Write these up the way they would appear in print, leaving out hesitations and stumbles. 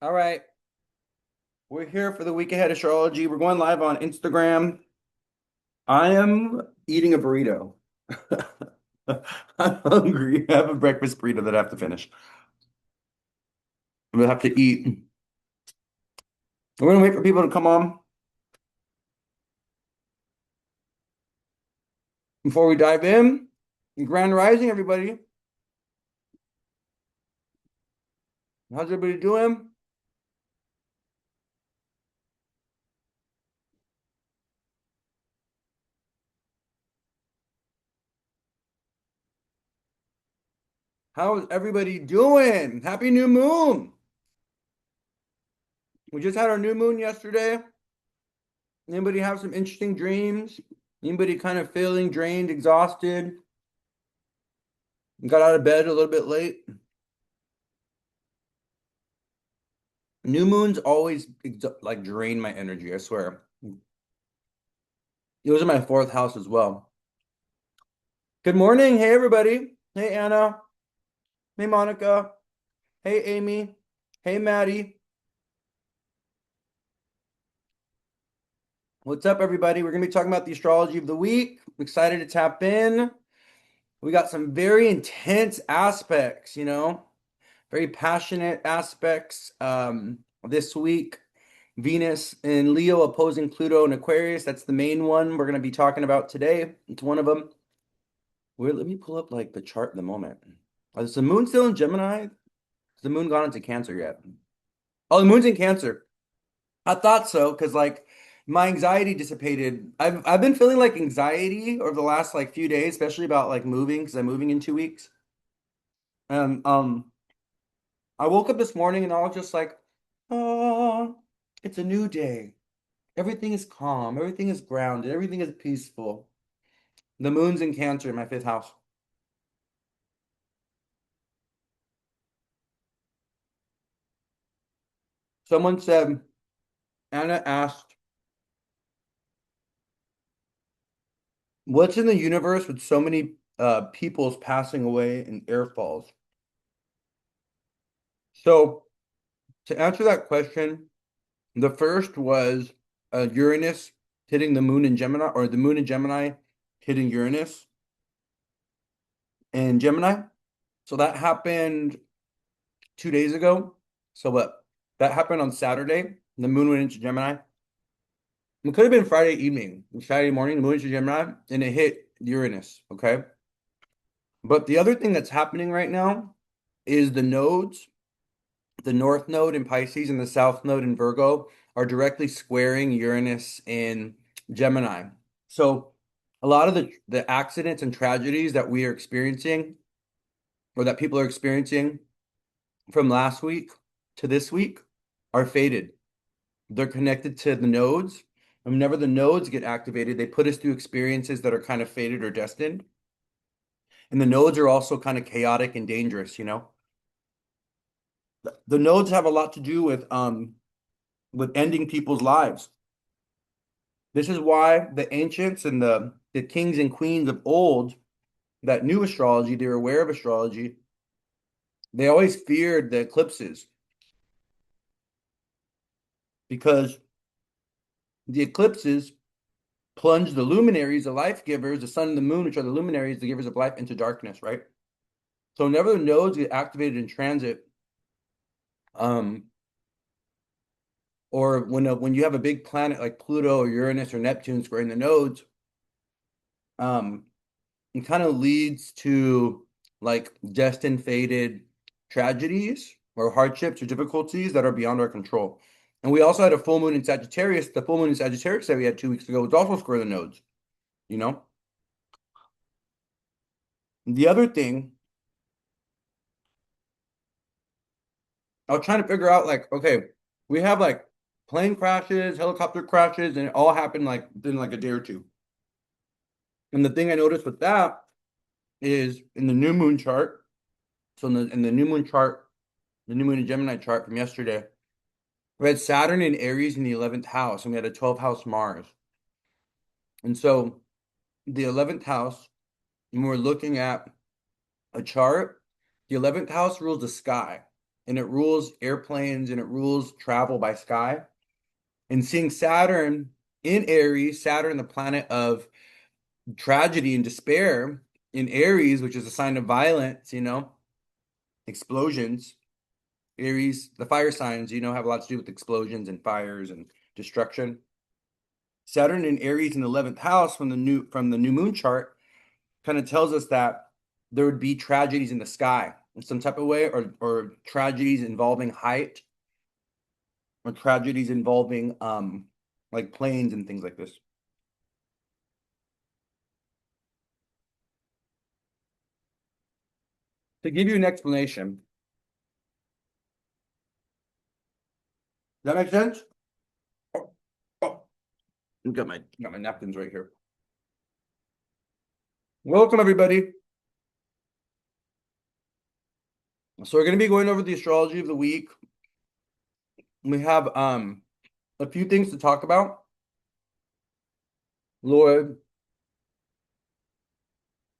All right. We're here for the week ahead astrology. We're going live on Instagram. I am eating a burrito. I'm hungry. I have a breakfast burrito that I have to finish. I'm gonna have to eat. We're gonna wait for people to come on before we dive in. Grand Rising, everybody. How's everybody doing? How is everybody doing? Happy New Moon. We just had our new moon yesterday. Anybody have some interesting dreams? Anybody kind of feeling drained, exhausted? Got out of bed a little bit late? New moons always like drain my energy, I swear. It was in my fourth house as well. Good morning. Hey, everybody. Hey, Anna. Hey, Monica. Hey, Amy. Hey, Maddie. What's up, everybody? We're going to be talking about the astrology of the week. I'm excited to tap in. We got some very intense aspects, very passionate aspects this week. Venus and Leo opposing Pluto and Aquarius. That's the main one we're going to be talking about today. It's one of them. Let me pull up like the chart in the moment. Is the moon still in Gemini? Has the moon gone into Cancer yet? Oh, the moon's in Cancer. I thought so because like my anxiety dissipated. I've been feeling like anxiety over the last like few days, especially about like moving because I'm moving in 2 weeks. And I woke up this morning and I was just like, oh, it's a new day. Everything is calm, everything is grounded, everything is peaceful. The moon's in Cancer in my fifth house. Someone said, Anna asked, what's in the universe with so many peoples passing away and air falls? So to answer that question, the first was Uranus hitting the moon in Gemini, or the moon in Gemini hitting Uranus in Gemini. So that happened 2 days ago. So what? That happened on Saturday. The moon went into Gemini. It could have been Friday evening, Saturday morning, the moon into Gemini, and it hit Uranus. Okay. But the other thing that's happening right now is the nodes, the North Node in Pisces and the South Node in Virgo, are directly squaring Uranus in Gemini. So a lot of the accidents and tragedies that we are experiencing, or that people are experiencing from last week to this week, are fated. They're connected to the nodes. And whenever the nodes get activated, they put us through experiences that are kind of fated or destined. And the nodes are also kind of chaotic and dangerous. The nodes have a lot to do with ending people's lives. This is why the ancients and the kings and queens of old that knew astrology, they were aware of astrology, they always feared the eclipses because the eclipses plunge the luminaries, the life givers, the sun and the moon, which are the luminaries, the givers of life, into darkness, right? So whenever the nodes get activated in transit, um, or when you have a big planet like Pluto or Uranus or Neptune squaring the nodes, um, it kind of leads to like destined fated tragedies or hardships or difficulties that are beyond our control. And we also had a full moon in Sagittarius. The full moon in Sagittarius that we had 2 weeks ago was also square the nodes, you know? The other thing, I was trying to figure out like, okay, we have like plane crashes, helicopter crashes, and it all happened like within like a day or two. And the thing I noticed with that is in the new moon chart. So in the new moon chart, the new moon in Gemini chart from yesterday, we had Saturn in Aries in the 11th house, and we had a 12th house Mars. And so the 11th house, when we're looking at a chart, the 11th house rules the sky. and it rules airplanes and it rules travel by sky. And seeing Saturn in Aries, Saturn, the planet of tragedy and despair in Aries, which is a sign of violence, explosions. Aries, the fire signs, have a lot to do with explosions and fires and destruction. Saturn in Aries in the 11th house from the new moon chart kind of tells us that there would be tragedies in the sky in some type of way, or tragedies involving height, or tragedies involving like planes and things like this. To give you an explanation, does that make sense? Oh, oh. Got my napkins right here. Welcome, everybody. So we're going to be going over the astrology of the week. We have a few things to talk about. Lord,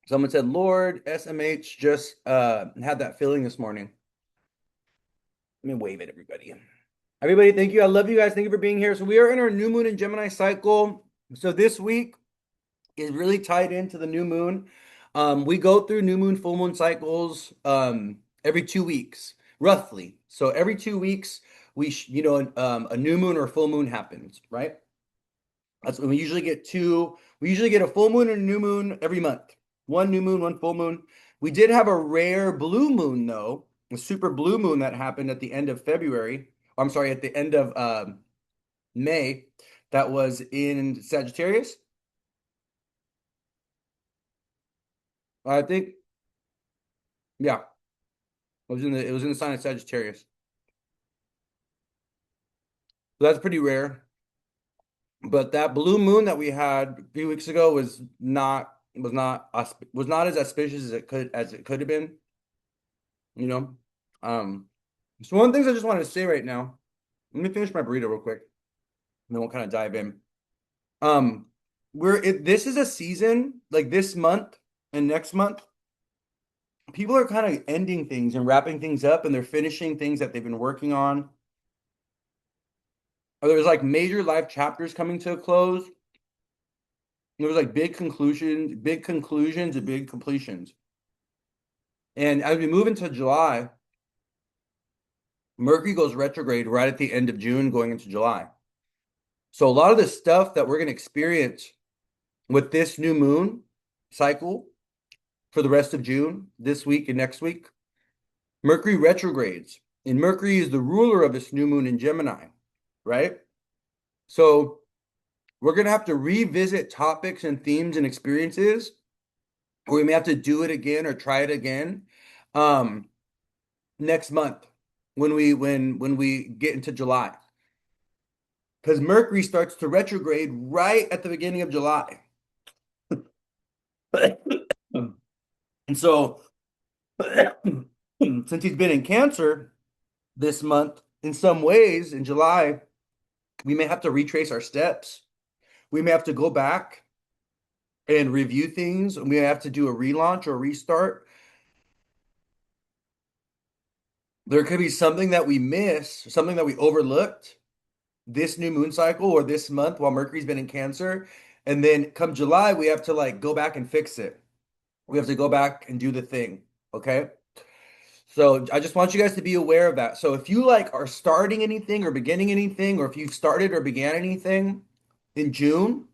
someone said, Lord, SMH just had that feeling this morning. Let me wave at everybody. Everybody, thank you. I love you guys. Thank you for being here. So we are in our new moon in Gemini cycle. So this week is really tied into the new moon. We go through new moon, full moon cycles every 2 weeks, roughly. So every 2 weeks, a new moon or full moon happens, right? That's when we usually get two. We usually get a full moon and a new moon every month. One new moon, one full moon. We did have a rare blue moon, though, a super blue moon that happened at the end of February. I'm sorry, at the end of May, that was in Sagittarius. I think, yeah, it was in the sign of Sagittarius. So that's pretty rare. But that blue moon that we had a few weeks ago was not as auspicious as it could have been, you know. So one of the things I just wanted to say right now, let me finish my burrito real quick, and then we'll kind of dive in. This is a season, like this month and next month, people are kind of ending things and wrapping things up, and they're finishing things that they've been working on. Or there's like major life chapters coming to a close. There's like big conclusions and big completions. And as we move into July, Mercury goes retrograde right at the end of June, going into July. So a lot of the stuff that we're going to experience with this new moon cycle for the rest of June, this week and next week, Mercury retrogrades. And Mercury is the ruler of this new moon in Gemini, right? So we're going to have to revisit topics and themes and experiences, or we may have to do it again or try it again next month when we get into July. Because Mercury starts to retrograde right at the beginning of July. And so since he's been in Cancer this month, in some ways, in July, we may have to retrace our steps. We may have to go back and review things. We may have to do a relaunch or a restart. There could be something that we missed, something that we overlooked this new moon cycle or this month while Mercury's been in Cancer. And then come July, we have to like go back and fix it. We have to go back and do the thing. Okay. So I just want you guys to be aware of that. So if you like are starting anything or beginning anything, or if you've started or began anything in June,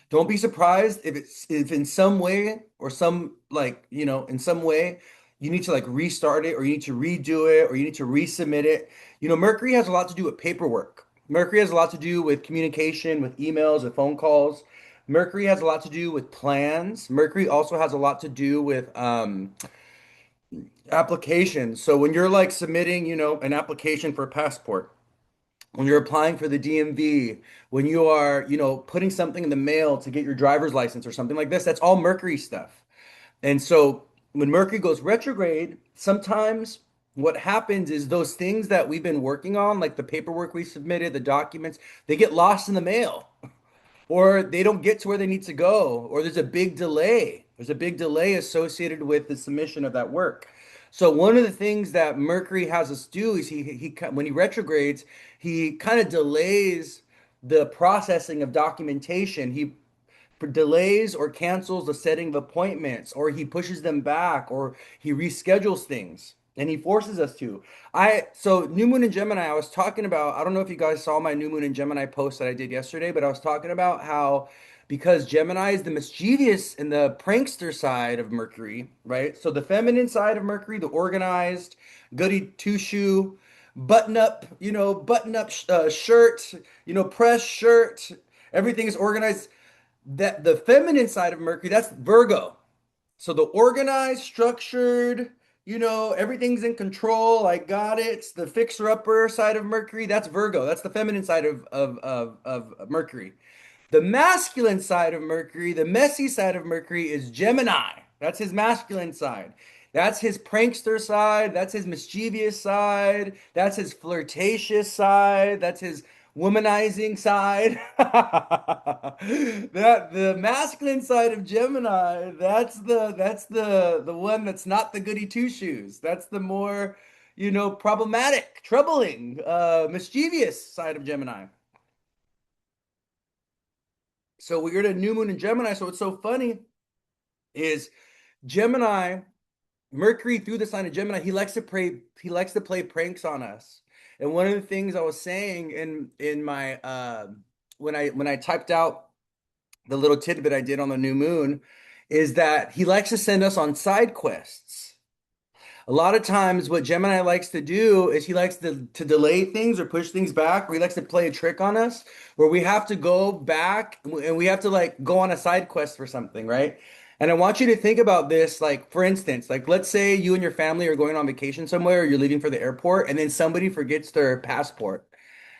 don't be surprised if in some way or some in some way you need to like restart it, or you need to redo it, or you need to resubmit it. Mercury has a lot to do with paperwork. Mercury has a lot to do with communication, with emails and phone calls. Mercury has a lot to do with plans. Mercury also has a lot to do with applications. So when you're like submitting, an application for a passport, when you're applying for the DMV, when you are, putting something in the mail to get your driver's license or something like this, that's all Mercury stuff. And so when Mercury goes retrograde, sometimes what happens is those things that we've been working on, like the paperwork we submitted, the documents, they get lost in the mail, or they don't get to where they need to go, or there's a big delay. There's a big delay associated with the submission of that work. So one of the things that Mercury has us do is when he retrogrades, he kind of delays the processing of documentation. He delays or cancels the setting of appointments, or he pushes them back, or he reschedules things, and he forces us to. So New Moon in Gemini, I was talking about, I don't know if you guys saw my New Moon in Gemini post that I did yesterday, but I was talking about how because Gemini is the mischievous and the prankster side of Mercury, right? So the feminine side of Mercury, the organized, goody two-shoe, button up shirt, press shirt, everything is organized. That the feminine side of Mercury, that's Virgo. So the organized, structured, everything's in control. I got it. It's the fixer-upper side of Mercury. That's Virgo. That's the feminine side of Mercury. The masculine side of Mercury, the messy side of Mercury is Gemini. That's his masculine side. That's his prankster side. That's his mischievous side. That's his flirtatious side. That's his womanizing side. That the masculine side of Gemini, that's the one that's not the goody two shoes. That's the more, problematic, troubling, mischievous side of Gemini. So we're at a new moon in Gemini. So what's so funny is Gemini, Mercury through the sign of Gemini, he likes to play pranks on us. And one of the things I was saying in my when I typed out the little tidbit I did on the new moon is that he likes to send us on side quests. A lot of times, what Gemini likes to do is he likes to delay things or push things back, or he likes to play a trick on us where we have to go back and we have to like go on a side quest for something, right? And I want you to think about this, like, for instance, like, let's say you and your family are going on vacation somewhere, or you're leaving for the airport, and then somebody forgets their passport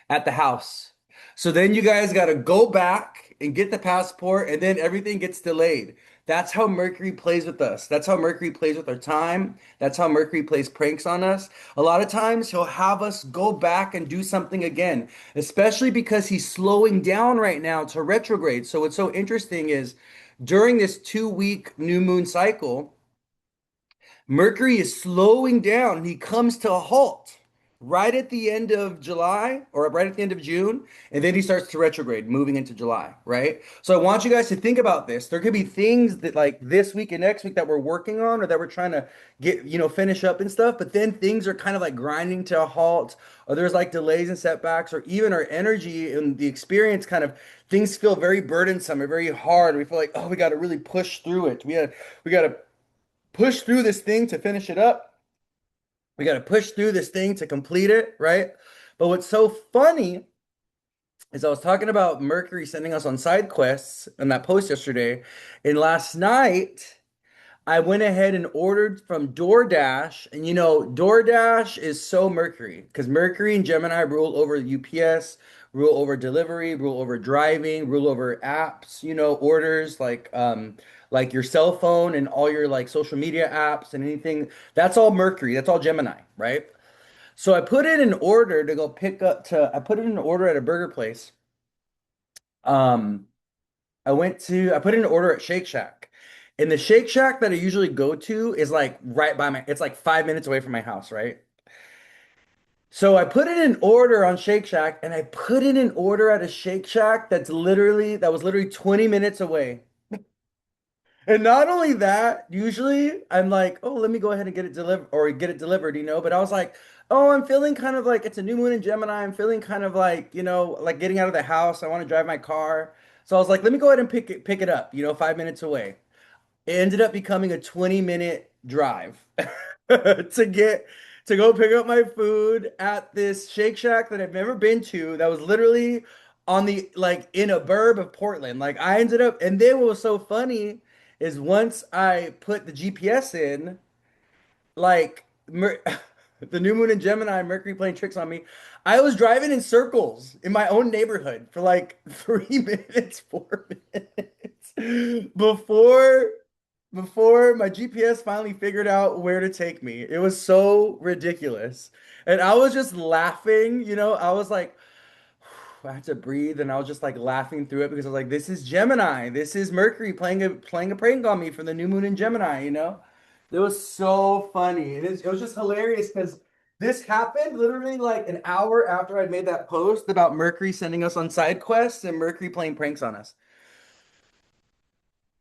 at the house. So then you guys got to go back and get the passport, and then everything gets delayed. That's how Mercury plays with us. That's how Mercury plays with our time. That's how Mercury plays pranks on us. A lot of times he'll have us go back and do something again, especially because he's slowing down right now to retrograde. So what's so interesting is during this 2 week new moon cycle, Mercury is slowing down. He comes to a halt right at the end of July or right at the end of June, and then he starts to retrograde, moving into July, right? So I want you guys to think about this. There could be things that like this week and next week that we're working on or that we're trying to get, finish up and stuff, but then things are kind of like grinding to a halt, or there's like delays and setbacks, or even our energy and the experience kind of things feel very burdensome or very hard. We feel like, oh, we got to really push through it. We got to push through this thing to finish it up. We got to push through this thing to complete it, right? But what's so funny is I was talking about Mercury sending us on side quests in that post yesterday. And last night, I went ahead and ordered from DoorDash. And DoorDash is so Mercury because Mercury and Gemini rule over UPS, rule over delivery, rule over driving, rule over apps, orders like your cell phone and all your like social media apps and anything. That's all Mercury. That's all Gemini, right? So I put in an order to go I put in an order at a burger place. Um, I put in an order at Shake Shack. And the Shake Shack that I usually go to is like it's like 5 minutes away from my house, right? So I put in an order on Shake Shack and I put in an order at a Shake Shack that was literally 20 minutes away. And not only that, usually I'm like, oh, let me go ahead and get it delivered, But I was like, oh, I'm feeling kind of like it's a new moon in Gemini. I'm feeling kind of like, like getting out of the house. I want to drive my car. So I was like, let me go ahead and pick it up, 5 minutes away. It ended up becoming a 20-minute drive to get to go pick up my food at this Shake Shack that I've never been to. That was literally on the like in a burb of Portland. Like I ended up, and then what was so funny is once I put the GPS in, like the new moon in Gemini, Mercury playing tricks on me. I was driving in circles in my own neighborhood for like 3 minutes, 4 minutes before my GPS finally figured out where to take me. It was so ridiculous. And I was just laughing, I was like, I had to breathe and I was just like laughing through it because I was like, this is Gemini. This is Mercury playing a prank on me for the new moon in Gemini, It was so funny. It was just hilarious because this happened literally like an hour after I'd made that post about Mercury sending us on side quests and Mercury playing pranks on us.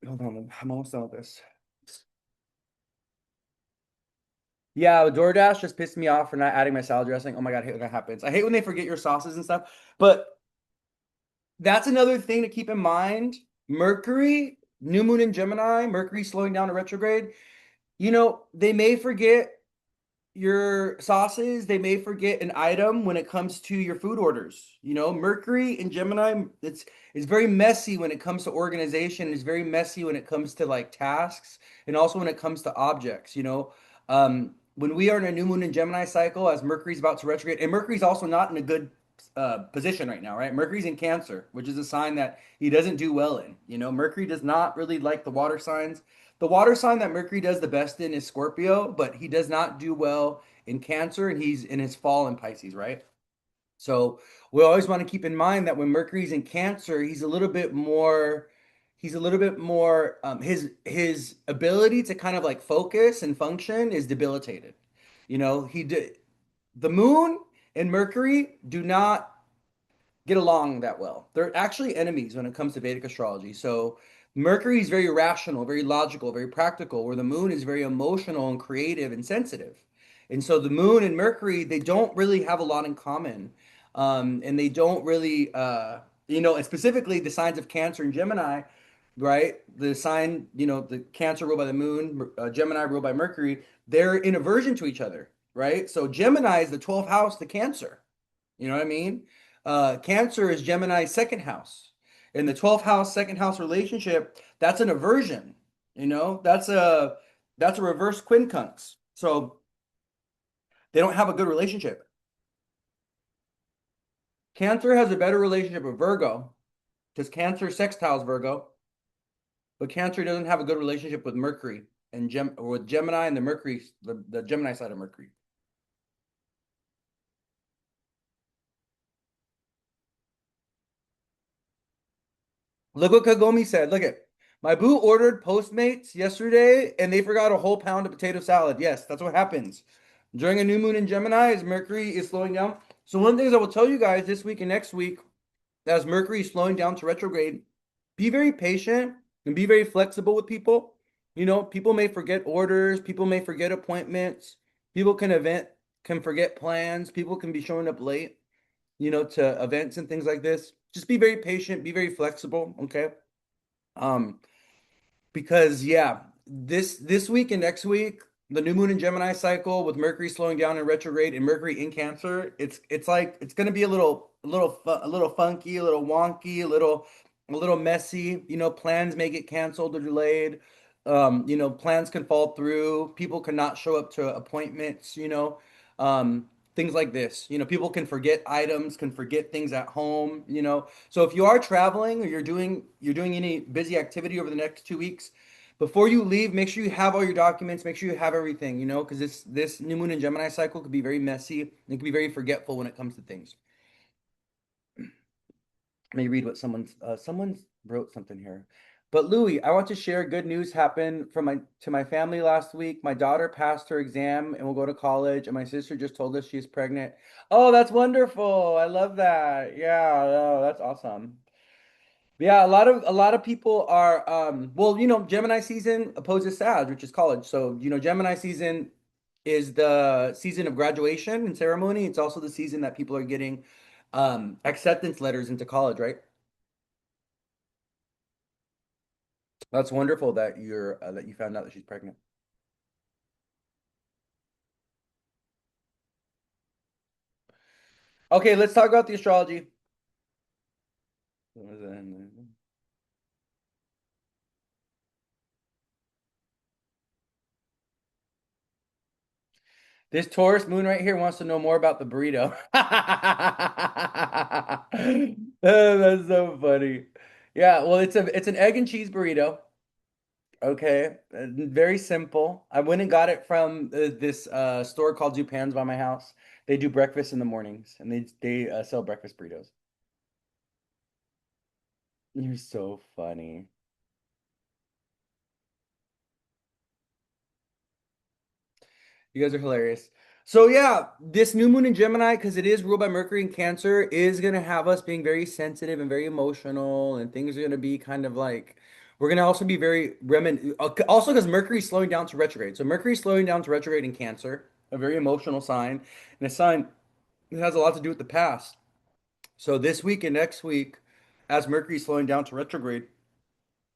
Hold on, I'm almost done with this. Yeah, DoorDash just pissed me off for not adding my salad dressing. Oh my God, I hate when that happens. I hate when they forget your sauces and stuff. But that's another thing to keep in mind. Mercury, new moon in Gemini, Mercury slowing down to retrograde. They may forget your sauces, they may forget an item when it comes to your food orders. Mercury in Gemini, it's very messy when it comes to organization. It's very messy when it comes to like tasks and also when it comes to objects. When we are in a new moon in Gemini cycle, as Mercury's about to retrograde, and Mercury's also not in a good position right now, right? Mercury's in Cancer, which is a sign that he doesn't do well in. Mercury does not really like the water signs. The water sign that Mercury does the best in is Scorpio, but he does not do well in Cancer, and he's in his fall in Pisces, right? So we always want to keep in mind that when Mercury's in Cancer, he's a little bit more his ability to kind of like focus and function is debilitated. He did the moon and Mercury do not get along that well. They're actually enemies when it comes to Vedic astrology. So Mercury is very rational, very logical, very practical, where the moon is very emotional and creative and sensitive. And so the moon and Mercury, they don't really have a lot in common. And they don't really, and specifically the signs of Cancer and Gemini, right? The sign, the Cancer ruled by the moon, Gemini ruled by Mercury, they're in aversion to each other, right? So Gemini is the 12th house to Cancer. You know what I mean? Cancer is Gemini's second house. In the 12th house, second house relationship, that's an aversion. That's a reverse quincunx. So they don't have a good relationship. Cancer has a better relationship with Virgo because Cancer sextiles Virgo, but Cancer doesn't have a good relationship with Mercury and with Gemini and the Mercury, the Gemini side of Mercury. Look what Kagome said. Look at my boo ordered Postmates yesterday and they forgot a whole pound of potato salad. Yes, that's what happens. During a new moon in Gemini, as Mercury is slowing down. So one of the things I will tell you guys this week and next week, as Mercury is slowing down to retrograde, be very patient and be very flexible with people. People may forget orders, people may forget appointments, people can forget plans, people can be showing up late, to events and things like this. Just be very patient, be very flexible, okay? Um, because yeah, this week and next week, the new moon in Gemini cycle with Mercury slowing down in retrograde and Mercury in Cancer, it's like it's gonna be a little funky, a little wonky, a little messy. Plans may get canceled or delayed. Plans can fall through. People cannot show up to appointments. Things like this. People can forget items, can forget things at home. So if you are traveling or you're doing any busy activity over the next 2 weeks, before you leave, make sure you have all your documents, make sure you have everything, because this new moon and Gemini cycle could be very messy and it can be very forgetful when it comes to things. Let me read what someone wrote something here. But Louis, I want to share good news happened to my family last week. My daughter passed her exam and will go to college, and my sister just told us she's pregnant. Oh, that's wonderful. I love that. Yeah, oh, that's awesome. Yeah, a lot of people are well, Gemini season opposes Sag, which is college. So, Gemini season is the season of graduation and ceremony. It's also the season that people are getting acceptance letters into college, right? That's wonderful that you found out that she's pregnant. Okay, let's talk about the astrology. This Taurus moon right here wants to know more about the burrito. Oh, that's so funny. Yeah, well, it's an egg and cheese burrito. Okay, very simple. I went and got it from this store called Zupan's by my house. They do breakfast in the mornings, and they sell breakfast burritos. You're so funny. You guys are hilarious. So yeah, this new moon in Gemini, because it is ruled by Mercury in Cancer, is gonna have us being very sensitive and very emotional, and things are gonna be kind of like we're gonna also be very also because Mercury's slowing down to retrograde. So Mercury's slowing down to retrograde in Cancer, a very emotional sign, and a sign that has a lot to do with the past. So this week and next week, as Mercury's slowing down to retrograde,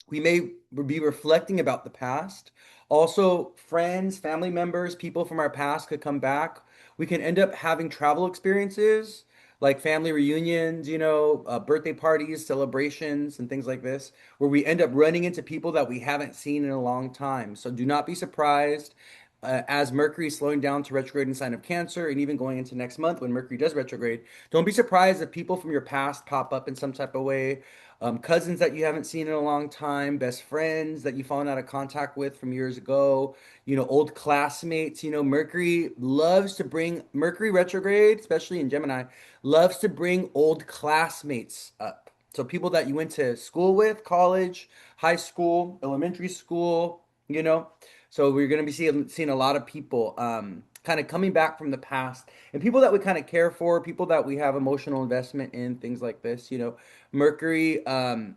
we may be reflecting about the past. Also, friends, family members, people from our past could come back. We can end up having travel experiences like family reunions, birthday parties, celebrations, and things like this, where we end up running into people that we haven't seen in a long time. So do not be surprised as Mercury is slowing down to retrograde in sign of Cancer, and even going into next month when Mercury does retrograde. Don't be surprised if people from your past pop up in some type of way, cousins that you haven't seen in a long time, best friends that you've fallen out of contact with from years ago, old classmates. Mercury retrograde, especially in Gemini, loves to bring old classmates up. So people that you went to school with, college, high school, elementary school, you know. So we're going to be seeing a lot of people kind of coming back from the past, and people that we kind of care for, people that we have emotional investment in, things like this. Mercury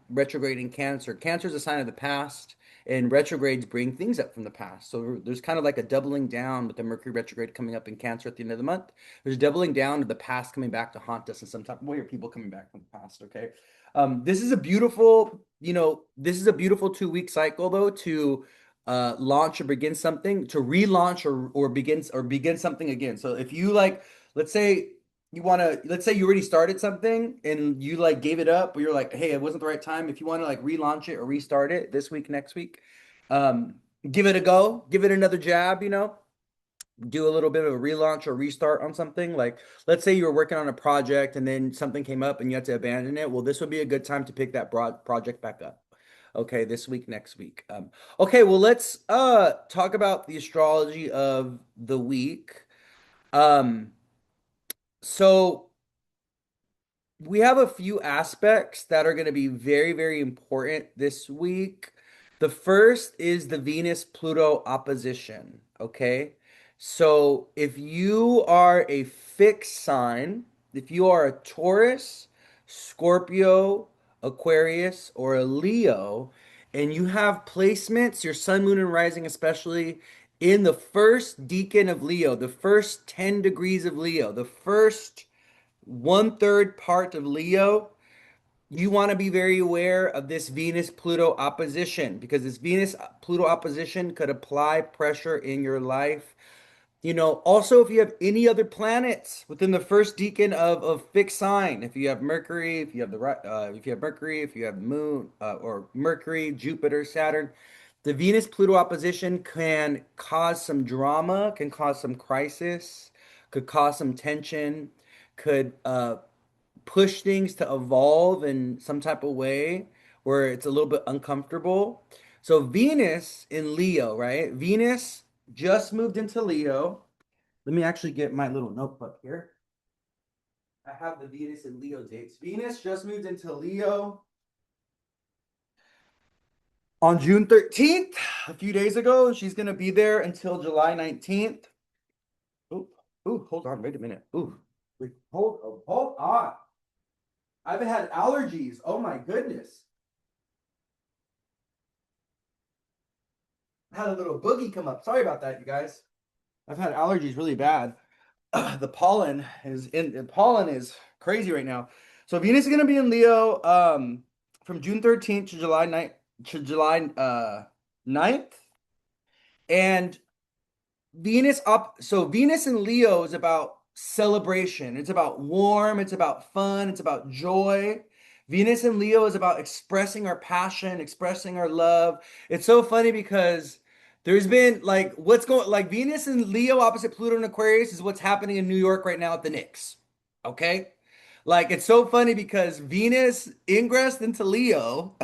retrograde in Cancer. Cancer is a sign of the past, and retrogrades bring things up from the past. So there's kind of like a doubling down with the Mercury retrograde coming up in Cancer at the end of the month. There's doubling down of the past coming back to haunt us in some type of way, or people coming back from the past. Okay, this is a beautiful 2 week cycle though to launch or begin something, to relaunch or begin something again. So if you like, let's say let's say you already started something and you like gave it up, or you're like, hey, it wasn't the right time. If you want to like relaunch it or restart it this week, next week, um, give it a go, give it another jab, do a little bit of a relaunch or restart on something. Like, let's say you were working on a project and then something came up and you had to abandon it. Well, this would be a good time to pick that broad project back up. Okay, this week, next week. Okay, well, let's talk about the astrology of the week. Um, so we have a few aspects that are going to be very, very important this week. The first is the Venus Pluto opposition. Okay. So if you are a fixed sign, if you are a Taurus, Scorpio, Aquarius, or a Leo, and you have placements, your sun, moon, and rising, especially in the first decan of Leo, the first 10 degrees of Leo, the first 1/3 part of Leo, you want to be very aware of this Venus Pluto opposition, because this Venus Pluto opposition could apply pressure in your life. Also, if you have any other planets within the first decan of fixed sign, if you have Mercury, if you have Moon, or Mercury, Jupiter, Saturn, the Venus Pluto opposition can cause some drama, can cause some crisis, could cause some tension, could push things to evolve in some type of way where it's a little bit uncomfortable. So Venus in Leo, right? Venus just moved into Leo. Let me actually get my little notebook here. I have the Venus and Leo dates. Venus just moved into Leo on June 13th, a few days ago. She's going to be there until July 19th. Ooh, hold on. Wait a minute. Wait, hold on. I've had allergies. Oh my goodness. I had a little boogie come up. Sorry about that, you guys. I've had allergies really bad. The pollen is crazy right now. So Venus is gonna be in Leo from June 13th to July 9th to July 9th. And Venus in Leo is about celebration. It's about warm, it's about fun, it's about joy. Venus in Leo is about expressing our passion, expressing our love. It's so funny because there's been like Venus in Leo opposite Pluto and Aquarius is what's happening in New York right now at the Knicks. Okay? Like, it's so funny because Venus ingressed into Leo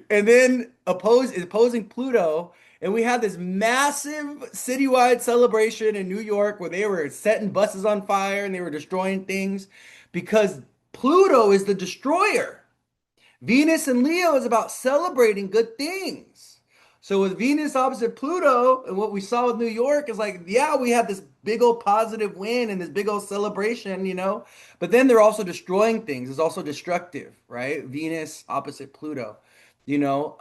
and then opposing Pluto. And we had this massive citywide celebration in New York where they were setting buses on fire and they were destroying things because Pluto is the destroyer. Venus and Leo is about celebrating good things. So with Venus opposite Pluto, and what we saw with New York is like, yeah, we had this big old positive win and this big old celebration, but then they're also destroying things. It's also destructive, right? Venus opposite Pluto, you know.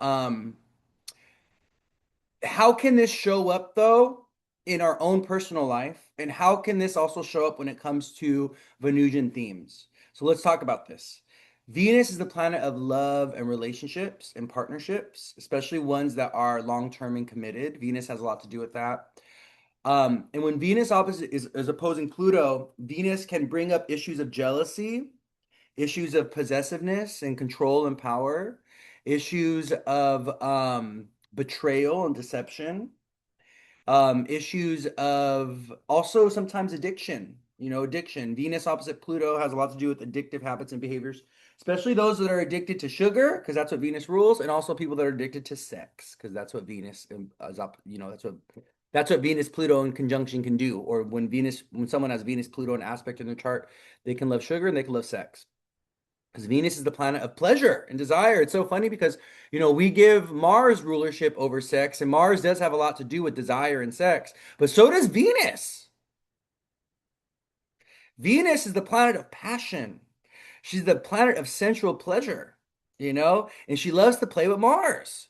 How can this show up though in our own personal life? And how can this also show up when it comes to Venusian themes? So let's talk about this. Venus is the planet of love and relationships and partnerships, especially ones that are long-term and committed. Venus has a lot to do with that. And when Venus opposite is opposing Pluto, Venus can bring up issues of jealousy, issues of possessiveness and control and power, issues of betrayal and deception, issues of also sometimes addiction. Addiction. Venus opposite Pluto has a lot to do with addictive habits and behaviors, especially those that are addicted to sugar, because that's what Venus rules, and also people that are addicted to sex, because that's what Venus is up. That's what Venus Pluto in conjunction can do. Or when someone has Venus Pluto in aspect in their chart, they can love sugar and they can love sex because Venus is the planet of pleasure and desire. It's so funny because, we give Mars rulership over sex, and Mars does have a lot to do with desire and sex, but so does Venus. Venus is the planet of passion. She's the planet of sensual pleasure, and she loves to play with Mars.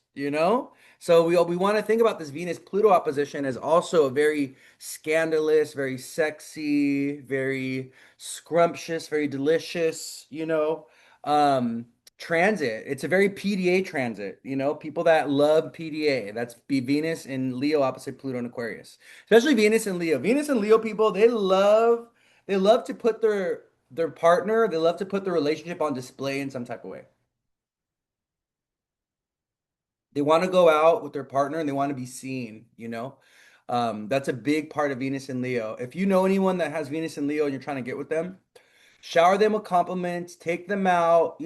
So we want to think about this Venus Pluto opposition as also a very scandalous, very sexy, very scrumptious, very delicious, transit. It's a very PDA transit, people that love PDA. That's be Venus and Leo opposite Pluto and Aquarius. Especially Venus and Leo. Venus and Leo people, they love to put their partner, they love to put the relationship on display in some type of way. They want to go out with their partner and they want to be seen. That's a big part of Venus and Leo. If you know anyone that has Venus and Leo and you're trying to get with them, shower them with compliments, take them out,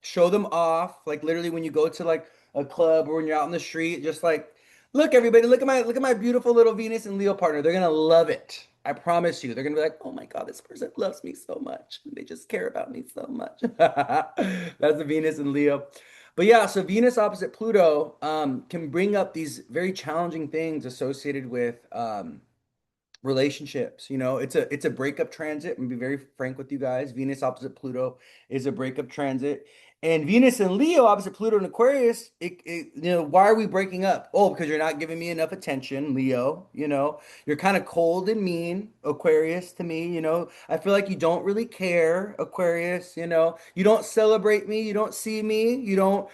show them off. Like literally when you go to like a club or when you're out in the street, just like, look, everybody, look at my beautiful little Venus and Leo partner. They're gonna love it. I promise you. They're gonna be like, oh my God, this person loves me so much. They just care about me so much. That's the Venus and Leo. But yeah, so Venus opposite Pluto can bring up these very challenging things associated with relationships. It's a breakup transit. I'm gonna be very frank with you guys. Venus opposite Pluto is a breakup transit. And Venus and Leo opposite Pluto and Aquarius, why are we breaking up? Oh, because you're not giving me enough attention, Leo. You're kind of cold and mean, Aquarius, to me. I feel like you don't really care, Aquarius. You don't celebrate me, you don't see me, you don't,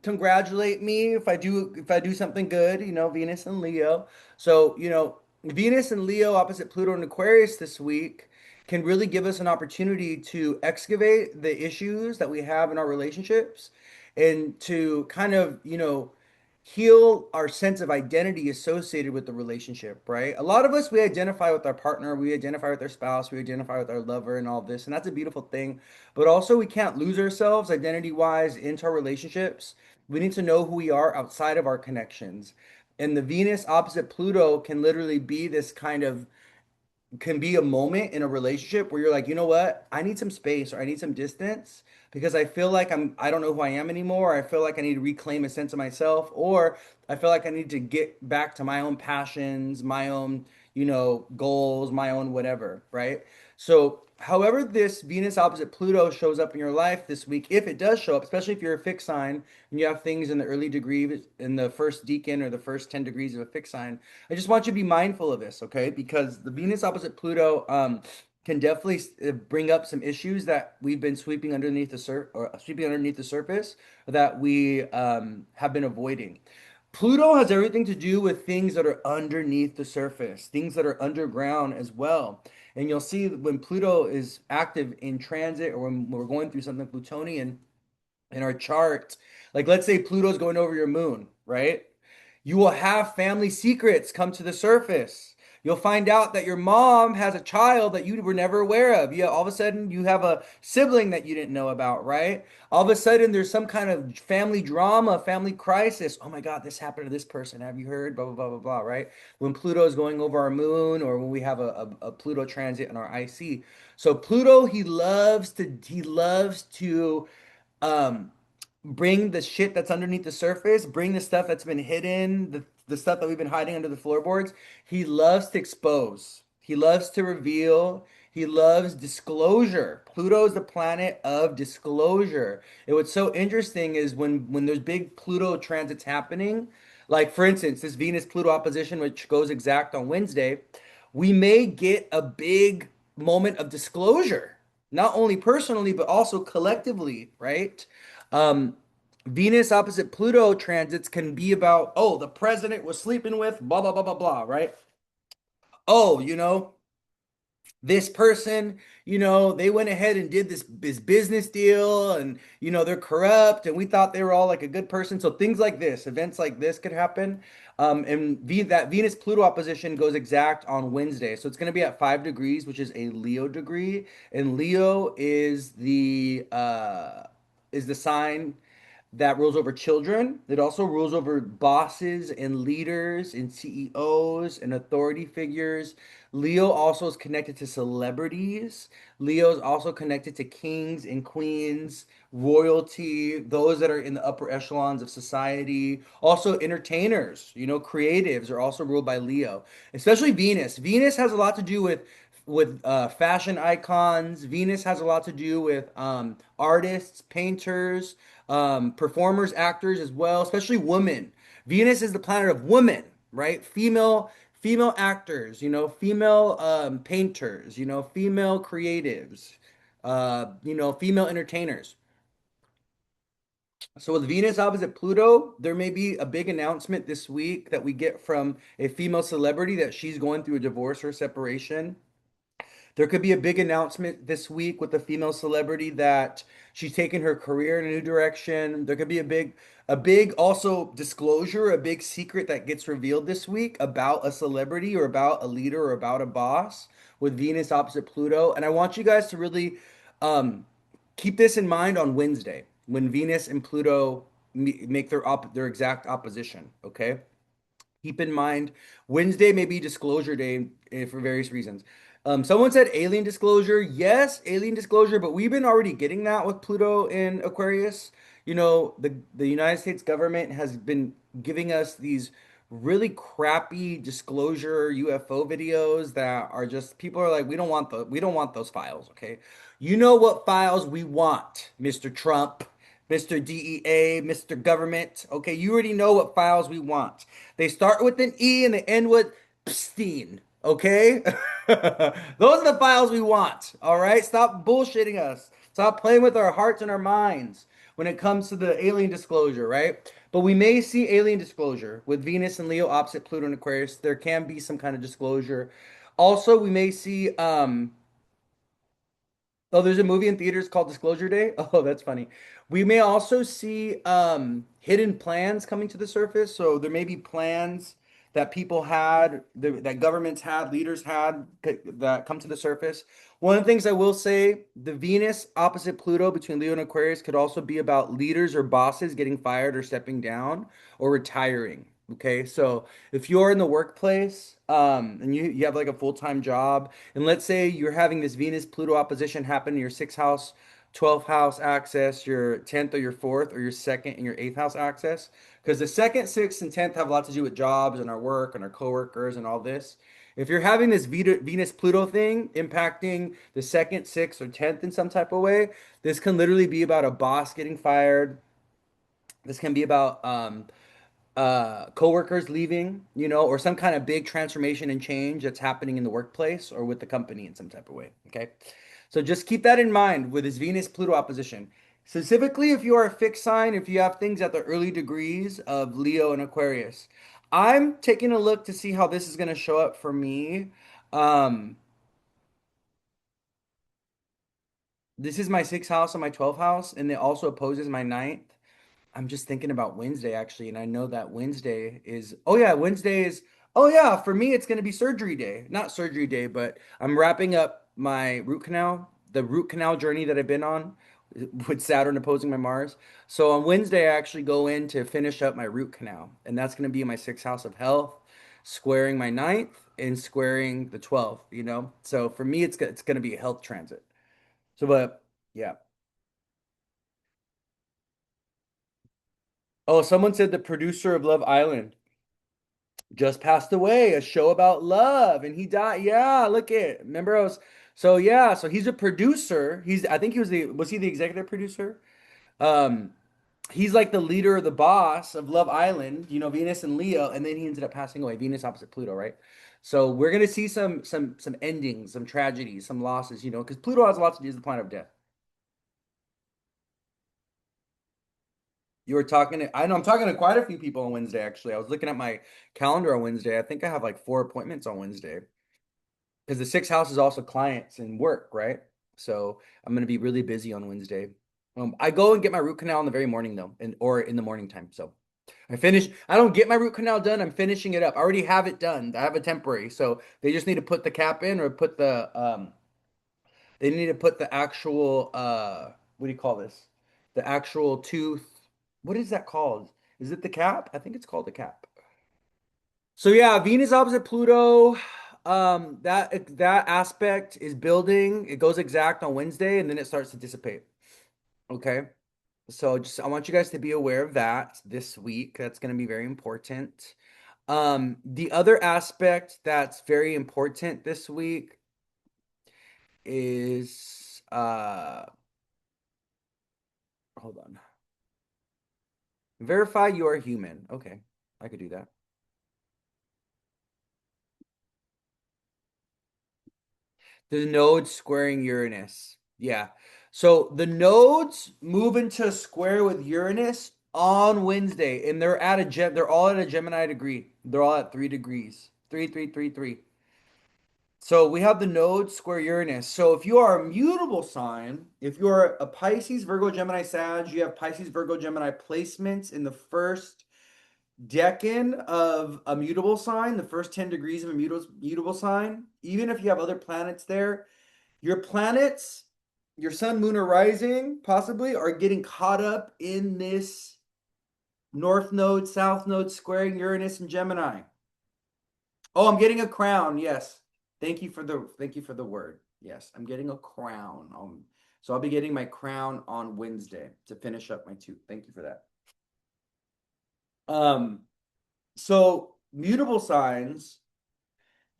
congratulate me if I do something good, Venus and Leo. So, Venus and Leo opposite Pluto and Aquarius this week can really give us an opportunity to excavate the issues that we have in our relationships and to kind of, heal our sense of identity associated with the relationship, right? A lot of us, we identify with our partner, we identify with our spouse, we identify with our lover and all this, and that's a beautiful thing. But also, we can't lose ourselves identity-wise into our relationships. We need to know who we are outside of our connections. And the Venus opposite Pluto can literally be this kind of can be a moment in a relationship where you're like, you know what? I need some space or I need some distance because I feel like I don't know who I am anymore. I feel like I need to reclaim a sense of myself, or I feel like I need to get back to my own passions, my own, goals, my own whatever, right? So, however this Venus opposite Pluto shows up in your life this week, if it does show up, especially if you're a fixed sign and you have things in the early degree in the first decan or the first 10 degrees of a fixed sign, I just want you to be mindful of this, okay? Because the Venus opposite Pluto can definitely bring up some issues that we've been sweeping underneath the surface that we have been avoiding. Pluto has everything to do with things that are underneath the surface, things that are underground as well. And you'll see when Pluto is active in transit or when we're going through something Plutonian in our chart, like let's say Pluto's going over your moon, right? You will have family secrets come to the surface. You'll find out that your mom has a child that you were never aware of. All of a sudden you have a sibling that you didn't know about, right? All of a sudden there's some kind of family drama, family crisis. Oh my God, this happened to this person. Have you heard? Blah, blah, blah, blah, blah, right? When Pluto is going over our moon or when we have a Pluto transit in our IC. So Pluto, he loves to um bring the shit that's underneath the surface, bring the stuff that's been hidden, the stuff that we've been hiding under the floorboards. He loves to expose. He loves to reveal. He loves disclosure. Pluto is the planet of disclosure. And what's so interesting is when there's big Pluto transits happening, like for instance, this Venus Pluto opposition, which goes exact on Wednesday, we may get a big moment of disclosure, not only personally, but also collectively, right? Um, Venus opposite Pluto transits can be about, oh, the president was sleeping with blah, blah, blah, blah, blah, right? Oh, this person, they went ahead and did this business deal and, they're corrupt and we thought they were all like a good person. So things like this, events like this could happen. That Venus Pluto opposition goes exact on Wednesday. So it's going to be at 5 degrees, which is a Leo degree. And Leo is the sign that rules over children. It also rules over bosses and leaders and CEOs and authority figures. Leo also is connected to celebrities. Leo is also connected to kings and queens, royalty, those that are in the upper echelons of society. Also, entertainers, creatives are also ruled by Leo, especially Venus. Venus has a lot to do with fashion icons. Venus has a lot to do with artists, painters, performers, actors as well, especially women. Venus is the planet of women, right? Female actors, female painters, female creatives, female entertainers. So with Venus opposite Pluto, there may be a big announcement this week that we get from a female celebrity that she's going through a divorce or separation. There could be a big announcement this week with a female celebrity that she's taking her career in a new direction. There could be a big also disclosure, a big secret that gets revealed this week about a celebrity or about a leader or about a boss with Venus opposite Pluto. And I want you guys to really um, keep this in mind on Wednesday when Venus and Pluto make their exact opposition. Okay. Keep in mind, Wednesday may be disclosure day for various reasons. Someone said alien disclosure. Yes, alien disclosure, but we've been already getting that with Pluto in Aquarius. The United States government has been giving us these really crappy disclosure UFO videos that are just people are like, we don't want those files, okay? You know what files we want, Mr. Trump, Mr. DEA, Mr. Government. Okay, you already know what files we want. They start with an E and they end with Pstein. Okay? Those are the files we want. All right? Stop bullshitting us. Stop playing with our hearts and our minds when it comes to the alien disclosure, right? But we may see alien disclosure with Venus and Leo opposite Pluto and Aquarius. There can be some kind of disclosure. Also, we may see oh, there's a movie in theaters called Disclosure Day. Oh, that's funny. We may also see hidden plans coming to the surface. So there may be plans that people had, that governments had, leaders had that come to the surface. One of the things I will say, the Venus opposite Pluto between Leo and Aquarius could also be about leaders or bosses getting fired or stepping down or retiring. Okay, so if you're in the workplace and you have like a full-time job, and let's say you're having this Venus Pluto opposition happen in your sixth house, 12th house axis, your 10th or your fourth, or your second and your eighth house axis. Because the second, sixth, and 10th have a lot to do with jobs and our work and our coworkers and all this. If you're having this Venus Pluto thing impacting the second, sixth, or 10th in some type of way, this can literally be about a boss getting fired. This can be about coworkers leaving, or some kind of big transformation and change that's happening in the workplace or with the company in some type of way. Okay. So just keep that in mind with this Venus Pluto opposition. Specifically, if you are a fixed sign, if you have things at the early degrees of Leo and Aquarius, I'm taking a look to see how this is going to show up for me. Um, this is my sixth house and my 12th house, and it also opposes my ninth. I'm just thinking about Wednesday actually, and I know that oh yeah, for me it's gonna be surgery day. Not surgery day, but I'm wrapping up my the root canal journey that I've been on with Saturn opposing my Mars. So on Wednesday, I actually go in to finish up my root canal, and that's gonna be my sixth house of health, squaring my ninth and squaring the 12th, So for me, it's gonna be a health transit. So, but yeah. Oh, someone said the producer of Love Island just passed away, a show about love, and he died. Yeah, look at, remember I was, so yeah, so he's a producer. I think was he the executive producer? Um, he's like the leader of the boss of Love Island, Venus and Leo, and then he ended up passing away. Venus opposite Pluto, right? So we're gonna see some endings, some tragedies, some losses, because Pluto has lots to do with the planet of death. You were talking to, I know I'm talking to quite a few people on Wednesday, actually. I was looking at my calendar on Wednesday. I think I have like 4 appointments on Wednesday because the sixth house is also clients and work, right? So I'm gonna be really busy on Wednesday. I go and get my root canal in the very morning though, and or in the morning time. So I don't get my root canal done. I'm finishing it up. I already have it done. I have a temporary. So they just need to put the cap in or they need to put the actual what do you call this? The actual tooth. What is that called? Is it the cap? I think it's called the cap. So yeah, Venus opposite Pluto. That aspect is building. It goes exact on Wednesday and then it starts to dissipate. Okay. So just I want you guys to be aware of that this week. That's going to be very important. The other aspect that's very important this week is hold on. Verify you are human. Okay, I could do that. The nodes squaring Uranus. Yeah. So the nodes move into a square with Uranus on Wednesday, and they're all at a Gemini degree. They're all at 3 degrees. Three, three, three, three. So we have the node square Uranus. So if you are a mutable sign, if you're a Pisces, Virgo, Gemini, Sag, you have Pisces, Virgo, Gemini placements in the first decan of a mutable sign, the first 10 degrees of a mutable sign, even if you have other planets there, your planets, your sun, moon, or rising, possibly, are getting caught up in this north node, south node squaring Uranus and Gemini. Oh, I'm getting a crown. Yes. Thank you for the word. Yes, I'm getting a crown. So I'll be getting my crown on Wednesday to finish up my tooth. Thank you for that. Um, so mutable signs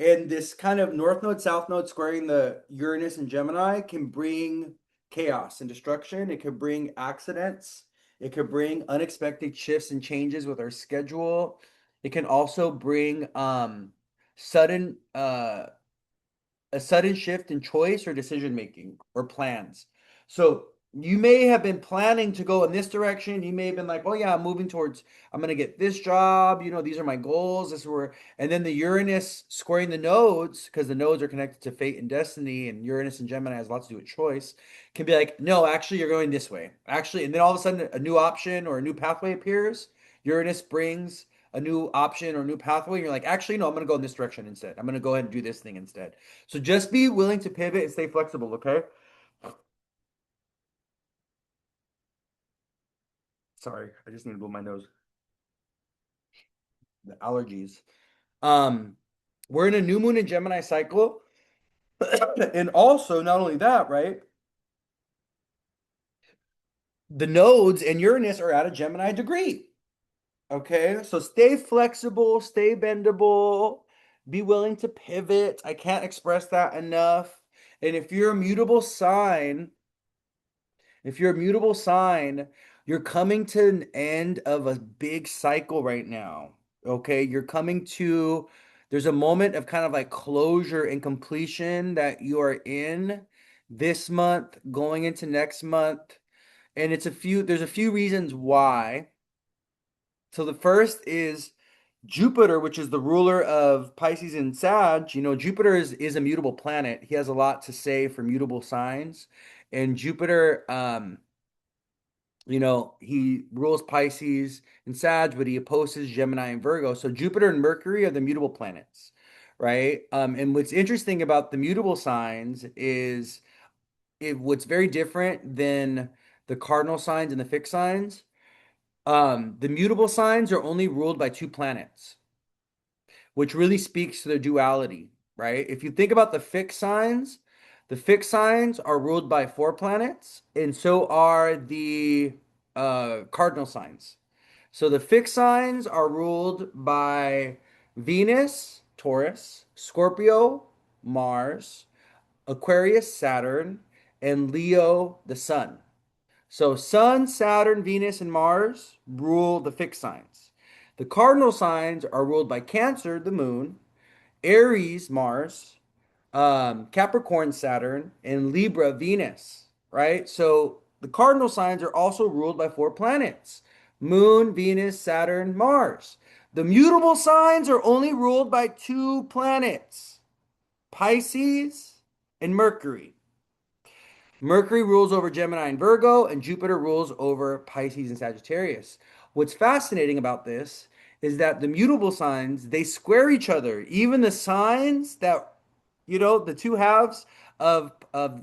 and this kind of north node, south node squaring the Uranus and Gemini can bring chaos and destruction. It could bring accidents. It could bring unexpected shifts and changes with our schedule. It can also bring sudden a sudden shift in choice or decision making or plans. So you may have been planning to go in this direction. You may have been like, oh yeah, I'm moving towards, I'm gonna get this job, these are my goals. This is where, and then the Uranus squaring the nodes, because the nodes are connected to fate and destiny, and Uranus and Gemini has lots to do with choice, can be like, no, actually you're going this way. Actually, and then all of a sudden a new option or a new pathway appears. Uranus brings a new option or new pathway, and you're like, actually, no, I'm gonna go in this direction instead. I'm gonna go ahead and do this thing instead. So just be willing to pivot and stay flexible, okay? Sorry, I just need to blow my nose. The allergies. Um, we're in a new moon in Gemini cycle. And also, not only that, right? The nodes and Uranus are at a Gemini degree. Okay, so stay flexible, stay bendable, be willing to pivot. I can't express that enough. And if you're a mutable sign, you're coming to an end of a big cycle right now. Okay, there's a moment of kind of like closure and completion that you are in this month, going into next month. And there's a few reasons why. So the first is Jupiter, which is the ruler of Pisces and Sag. Jupiter is a mutable planet. He has a lot to say for mutable signs. And Jupiter, he rules Pisces and Sag, but he opposes Gemini and Virgo. So Jupiter and Mercury are the mutable planets, right? And what's interesting about the mutable signs is what's very different than the cardinal signs and the fixed signs. The mutable signs are only ruled by two planets, which really speaks to their duality, right? If you think about the fixed signs are ruled by four planets, and so are the cardinal signs. So the fixed signs are ruled by Venus, Taurus, Scorpio, Mars, Aquarius, Saturn, and Leo, the Sun. So Sun, Saturn, Venus, and Mars rule the fixed signs. The cardinal signs are ruled by Cancer, the Moon, Aries, Mars, Capricorn, Saturn, and Libra, Venus, right? So the cardinal signs are also ruled by four planets: Moon, Venus, Saturn, Mars. The mutable signs are only ruled by two planets: Pisces and Mercury. Mercury rules over Gemini and Virgo, and Jupiter rules over Pisces and Sagittarius. What's fascinating about this is that the mutable signs, they square each other. Even the signs that, the two halves of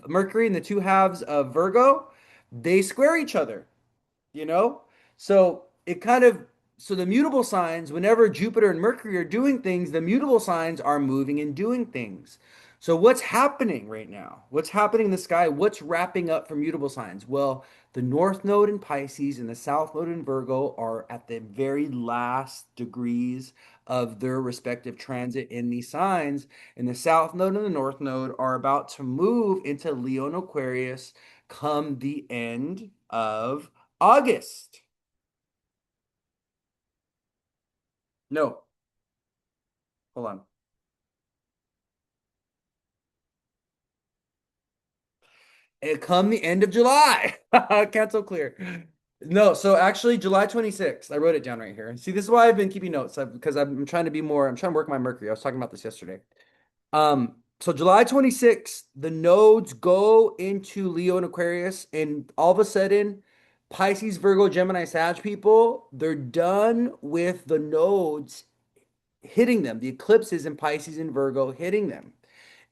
Mercury and the two halves of Virgo, they square each other you know? So it kind of, so the mutable signs, whenever Jupiter and Mercury are doing things, the mutable signs are moving and doing things. So what's happening right now? What's happening in the sky? What's wrapping up for mutable signs? Well, the North Node in Pisces and the South Node in Virgo are at the very last degrees of their respective transit in these signs. And the South Node and the North Node are about to move into Leo and Aquarius come the end of August. No, hold on. It come the end of July. Cancel clear. No, so actually July 26th. I wrote it down right here. See, this is why I've been keeping notes because I'm trying to be more, I'm trying to work my Mercury. I was talking about this yesterday. So July 26th, the nodes go into Leo and Aquarius, and all of a sudden, Pisces, Virgo, Gemini, Sag people, they're done with the nodes hitting them, the eclipses in Pisces and Virgo hitting them.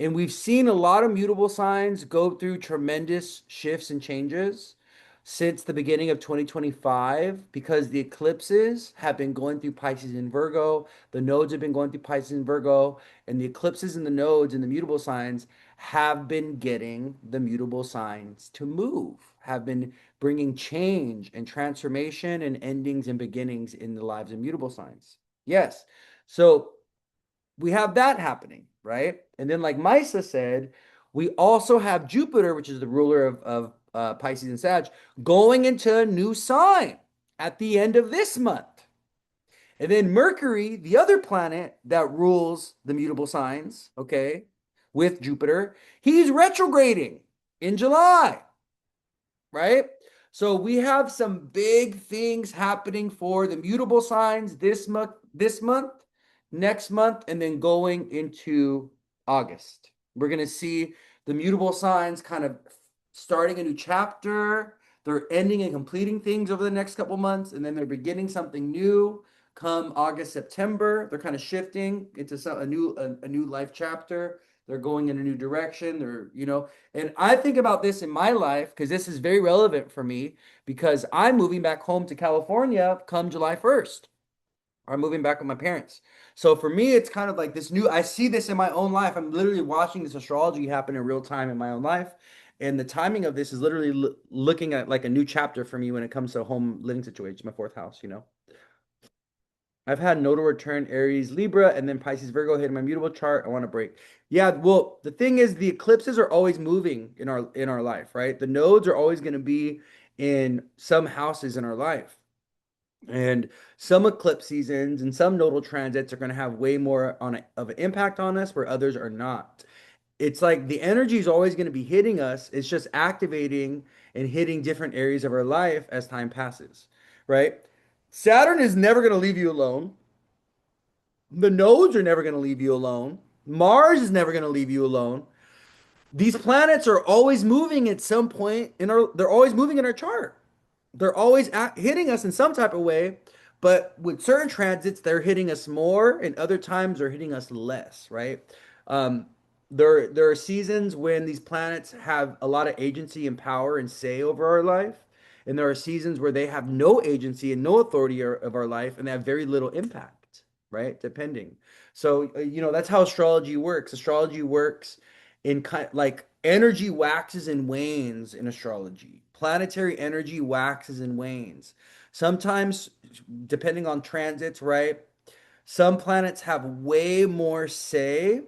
And we've seen a lot of mutable signs go through tremendous shifts and changes since the beginning of 2025 because the eclipses have been going through Pisces and Virgo, the nodes have been going through Pisces and Virgo, and the eclipses and the nodes and the mutable signs have been getting the mutable signs to move, have been bringing change and transformation and endings and beginnings in the lives of mutable signs. Yes. So we have that happening, right? And then, like Misa said, we also have Jupiter, which is the ruler of Pisces and Sag, going into a new sign at the end of this month. And then Mercury, the other planet that rules the mutable signs, okay, with Jupiter, he's retrograding in July, right? So we have some big things happening for the mutable signs this month, next month, and then going into August. We're going to see the mutable signs kind of starting a new chapter. They're ending and completing things over the next couple months, and then they're beginning something new come August, September. They're kind of shifting into a new life chapter. They're going in a new direction. And I think about this in my life because this is very relevant for me because I'm moving back home to California come July 1st. I'm moving back with my parents. So for me, it's kind of like this new, I see this in my own life. I'm literally watching this astrology happen in real time in my own life. And the timing of this is literally looking at like a new chapter for me when it comes to home living situation, my fourth house. I've had nodal return Aries, Libra, and then Pisces, Virgo hit my mutable chart. I want to break. Yeah, well, the thing is, the eclipses are always moving in our life, right? The nodes are always going to be in some houses in our life, and some eclipse seasons and some nodal transits are going to have way more of an impact on us, where others are not. It's like the energy is always going to be hitting us. It's just activating and hitting different areas of our life as time passes, right? Saturn is never going to leave you alone. The nodes are never going to leave you alone. Mars is never going to leave you alone. These planets are always moving at some point they're always moving in our chart. They're always hitting us in some type of way, but with certain transits, they're hitting us more, and other times they're hitting us less, right? Um, there are seasons when these planets have a lot of agency and power and say over our life, and there are seasons where they have no agency and no authority of our life, and they have very little impact, right? Depending. So, that's how astrology works. Astrology works in kind like energy waxes and wanes in astrology. Planetary energy waxes and wanes. Sometimes, depending on transits, right? Some planets have way more say.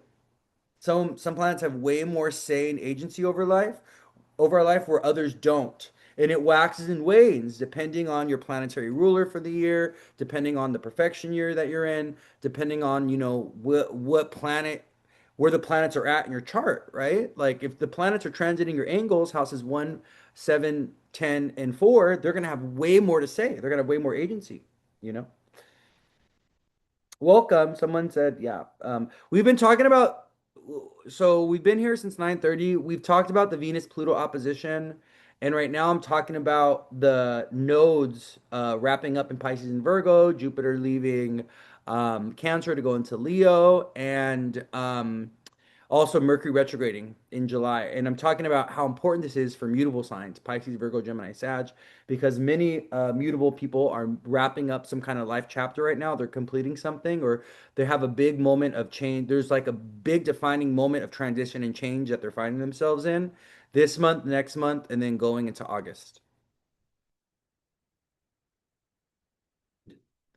Some planets have way more say and agency over our life, where others don't. And it waxes and wanes depending on your planetary ruler for the year, depending on the perfection year that you're in, depending on, what planet, where the planets are at in your chart, right? Like if the planets are transiting your angles, houses 1, 7, 10, and 4, they're going to have way more to say. They're going to have way more agency, you know? Welcome. Someone said, yeah. We've been talking about, so we've been here since 9:30. We've talked about the Venus-Pluto opposition, and right now I'm talking about the nodes wrapping up in Pisces and Virgo, Jupiter leaving Cancer to go into Leo, and also Mercury retrograding in July. And I'm talking about how important this is for mutable signs, Pisces, Virgo, Gemini, Sag, because many mutable people are wrapping up some kind of life chapter right now. They're completing something, or they have a big moment of change. There's like a big defining moment of transition and change that they're finding themselves in this month, next month, and then going into August.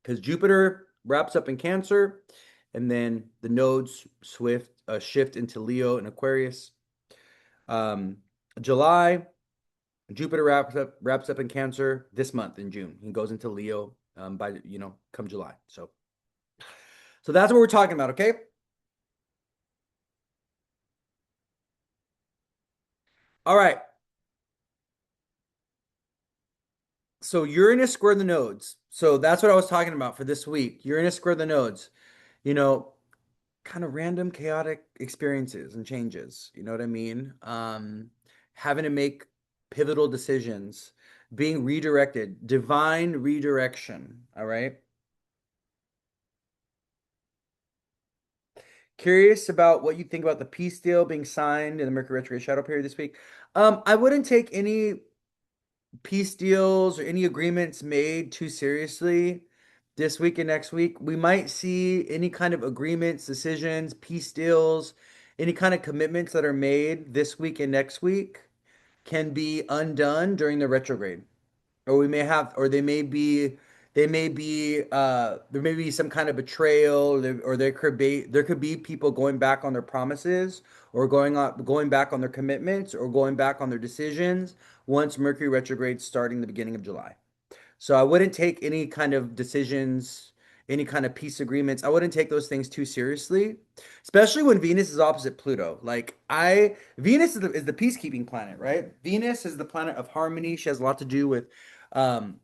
Because Jupiter wraps up in Cancer, and then the nodes shift into Leo and Aquarius. Um, July, Jupiter wraps up in Cancer this month in June. He goes into Leo by come July. So that's what we're talking about, okay? All right. So Uranus square the nodes. So that's what I was talking about for this week. Uranus square the nodes. You know, kind of random chaotic experiences and changes. You know what I mean? Having to make pivotal decisions, being redirected, divine redirection. All right. Curious about what you think about the peace deal being signed in the Mercury retrograde shadow period this week. I wouldn't take any peace deals or any agreements made too seriously this week and next week. We might see any kind of agreements, decisions, peace deals, any kind of commitments that are made this week and next week can be undone during the retrograde. Or we may have, or there may be some kind of betrayal, or there could be people going back on their promises, or going back on their commitments, or going back on their decisions once Mercury retrograde starting the beginning of July. So I wouldn't take any kind of decisions, any kind of peace agreements. I wouldn't take those things too seriously, especially when Venus is opposite Pluto. Venus is the peacekeeping planet, right? Venus is the planet of harmony. She has a lot to do with um,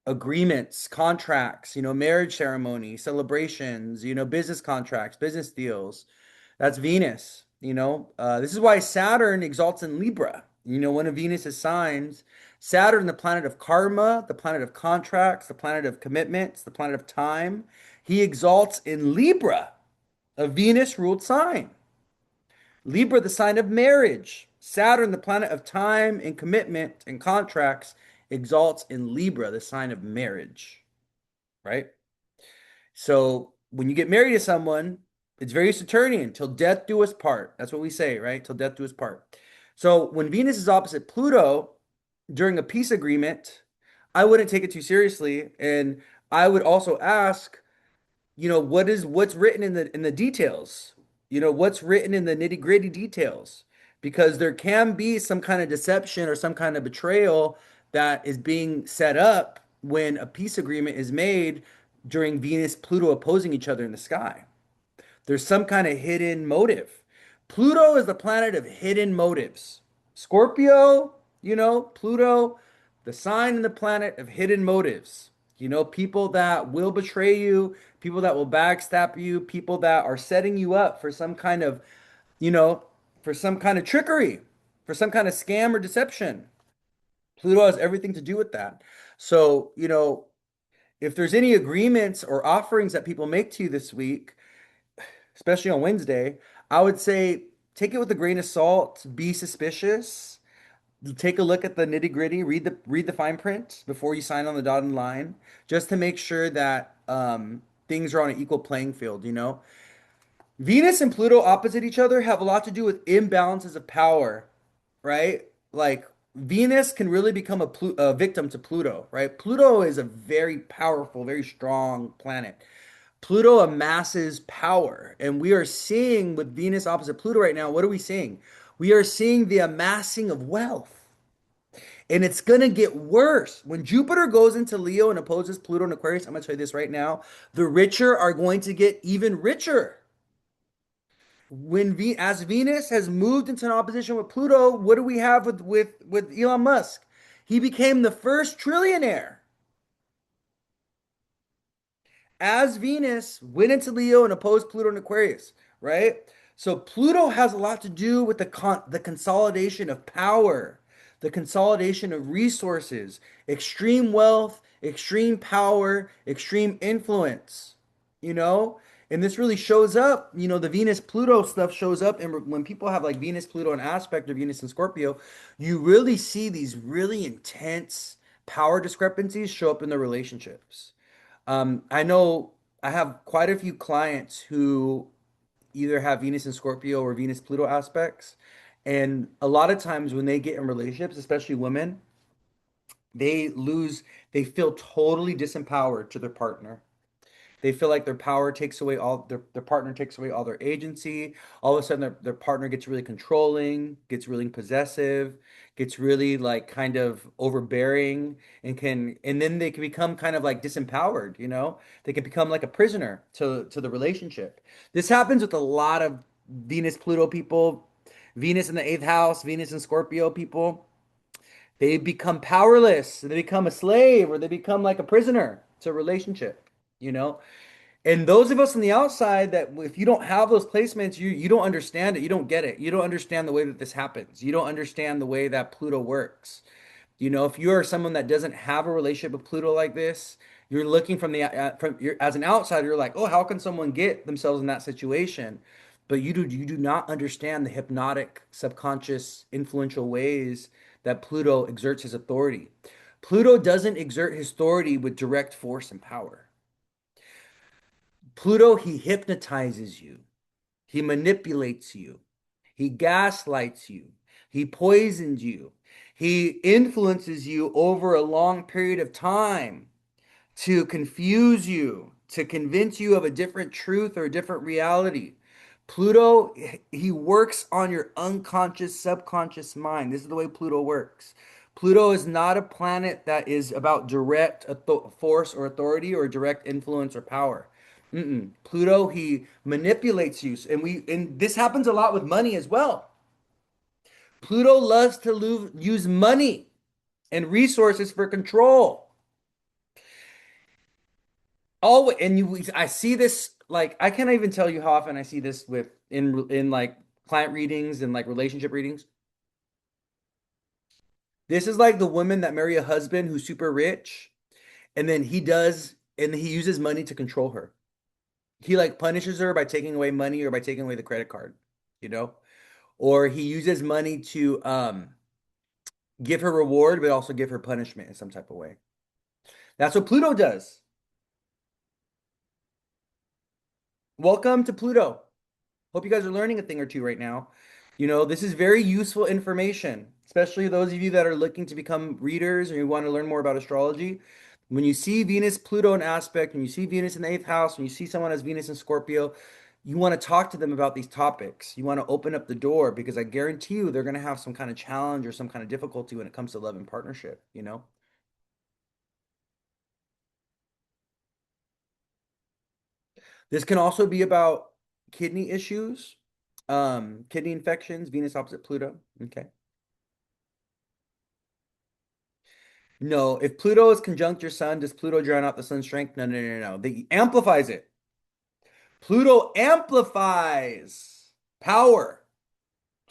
agreements, contracts, marriage ceremony, celebrations, business contracts, business deals. That's Venus. This is why Saturn exalts in Libra. One of Venus's signs, Saturn, the planet of karma, the planet of contracts, the planet of commitments, the planet of time, he exalts in Libra, a Venus ruled sign. Libra, the sign of marriage. Saturn, the planet of time and commitment and contracts, exalts in Libra, the sign of marriage, right? So when you get married to someone, it's very Saturnian, till death do us part. That's what we say, right? Till death do us part. So when Venus is opposite Pluto during a peace agreement, I wouldn't take it too seriously. And I would also ask, what's written in the details, what's written in the nitty-gritty details, because there can be some kind of deception or some kind of betrayal that is being set up when a peace agreement is made during Venus Pluto opposing each other in the sky. There's some kind of hidden motive. Pluto is the planet of hidden motives. Scorpio, Pluto, the sign and the planet of hidden motives. People that will betray you, people that will backstab you, people that are setting you up for some kind of, you know, for some kind of trickery, for some kind of scam or deception. Pluto has everything to do with that. So, if there's any agreements or offerings that people make to you this week, especially on Wednesday, I would say take it with a grain of salt, be suspicious, take a look at the nitty-gritty, read the fine print before you sign on the dotted line, just to make sure that things are on an equal playing field. Venus and Pluto opposite each other have a lot to do with imbalances of power, right? Like Venus can really become a victim to Pluto, right? Pluto is a very powerful, very strong planet. Pluto amasses power, and we are seeing with Venus opposite Pluto right now, what are we seeing? We are seeing the amassing of wealth. And it's going to get worse. When Jupiter goes into Leo and opposes Pluto and Aquarius, I'm going to tell you this right now, the richer are going to get even richer. As Venus has moved into an opposition with Pluto, what do we have with Elon Musk? He became the first trillionaire. As Venus went into Leo and opposed Pluto and Aquarius, right? So Pluto has a lot to do with the consolidation of power, the consolidation of resources, extreme wealth, extreme power, extreme influence, you know? And this really shows up, the Venus Pluto stuff shows up. And when people have like Venus Pluto and aspect or Venus and Scorpio, you really see these really intense power discrepancies show up in their relationships. I know I have quite a few clients who either have Venus and Scorpio or Venus Pluto aspects. And a lot of times when they get in relationships, especially women, they lose, they feel totally disempowered to their partner. They feel like their partner takes away all their agency. All of a sudden their partner gets really controlling, gets really possessive, gets really like kind of overbearing and then they can become kind of like disempowered. They can become like a prisoner to the relationship. This happens with a lot of Venus Pluto people, Venus in the eighth house, Venus in Scorpio people. They become powerless, they become a slave, or they become like a prisoner to a relationship, you know? And those of us on the outside that if you don't have those placements, you don't understand it. You don't get it. You don't understand the way that this happens. You don't understand the way that Pluto works. If you are someone that doesn't have a relationship with Pluto like this, you're looking from you're, as an outsider, you're like, "Oh, how can someone get themselves in that situation?" But you do not understand the hypnotic, subconscious, influential ways that Pluto exerts his authority. Pluto doesn't exert his authority with direct force and power. Pluto, he hypnotizes you. He manipulates you. He gaslights you. He poisons you. He influences you over a long period of time to confuse you, to convince you of a different truth or a different reality. Pluto, he works on your unconscious, subconscious mind. This is the way Pluto works. Pluto is not a planet that is about direct force or authority or direct influence or power. Pluto, he manipulates you, and this happens a lot with money as well. Pluto loves to use money and resources for control. I see this like I can't even tell you how often I see this in like client readings and like relationship readings. This is like the women that marry a husband who's super rich, and he uses money to control her. He like punishes her by taking away money or by taking away the credit card, you know? Or he uses money to give her reward, but also give her punishment in some type of way. That's what Pluto does. Welcome to Pluto. Hope you guys are learning a thing or two right now. This is very useful information, especially those of you that are looking to become readers or you want to learn more about astrology. When you see Venus, Pluto in aspect, when you see Venus in the eighth house, when you see someone as Venus in Scorpio, you want to talk to them about these topics. You want to open up the door because I guarantee you they're going to have some kind of challenge or some kind of difficulty when it comes to love and partnership. This can also be about kidney issues, kidney infections, Venus opposite Pluto. Okay. No, if Pluto is conjunct your sun, does Pluto drown out the sun's strength? No, no, no, no. They amplifies it. Pluto amplifies power.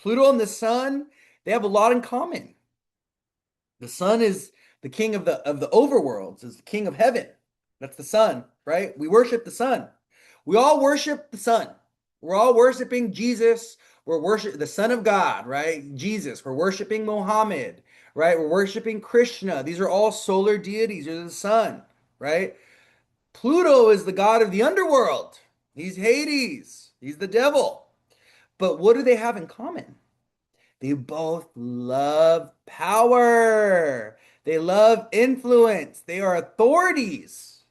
Pluto and the sun, they have a lot in common. The sun is the king of the overworlds, is the king of heaven. That's the sun, right? We worship the sun. We all worship the sun. We're all worshiping Jesus. We're worship the Son of God, right? Jesus. We're worshiping Mohammed, right? We're worshiping Krishna. These are all solar deities or the sun, right? Pluto is the god of the underworld. He's Hades. He's the devil. But what do they have in common? They both love power. They love influence. They are authorities.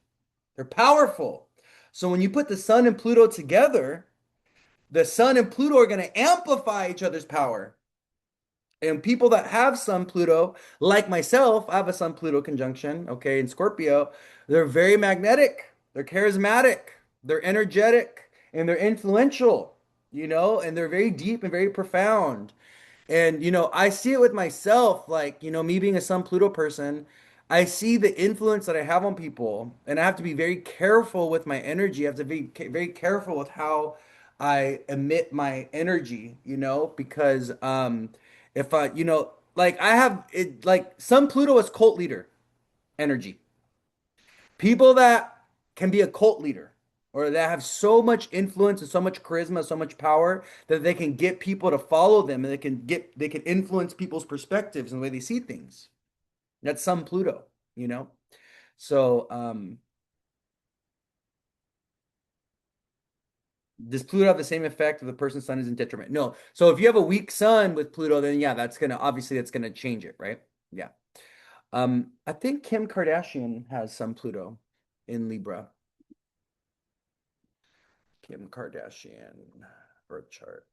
They're powerful. So when you put the sun and Pluto together, the sun and Pluto are going to amplify each other's power. And people that have Sun Pluto, like myself, I have a Sun Pluto conjunction, okay, in Scorpio, they're very magnetic, they're charismatic, they're energetic, and they're influential, and they're very deep and very profound. And, I see it with myself, like, me being a Sun Pluto person, I see the influence that I have on people, and I have to be very careful with my energy. I have to be very careful with how I emit my energy, because if I, like I have it, like Sun Pluto is cult leader energy. People that can be a cult leader or that have so much influence and so much charisma, so much power that they can get people to follow them and they can influence people's perspectives and the way they see things. That's some Pluto, you know? So does Pluto have the same effect if the person's sun is in detriment? No. So if you have a weak sun with Pluto, then yeah, that's gonna change it, right? Yeah. I think Kim Kardashian has some Pluto in Libra. Kim Kardashian birth chart.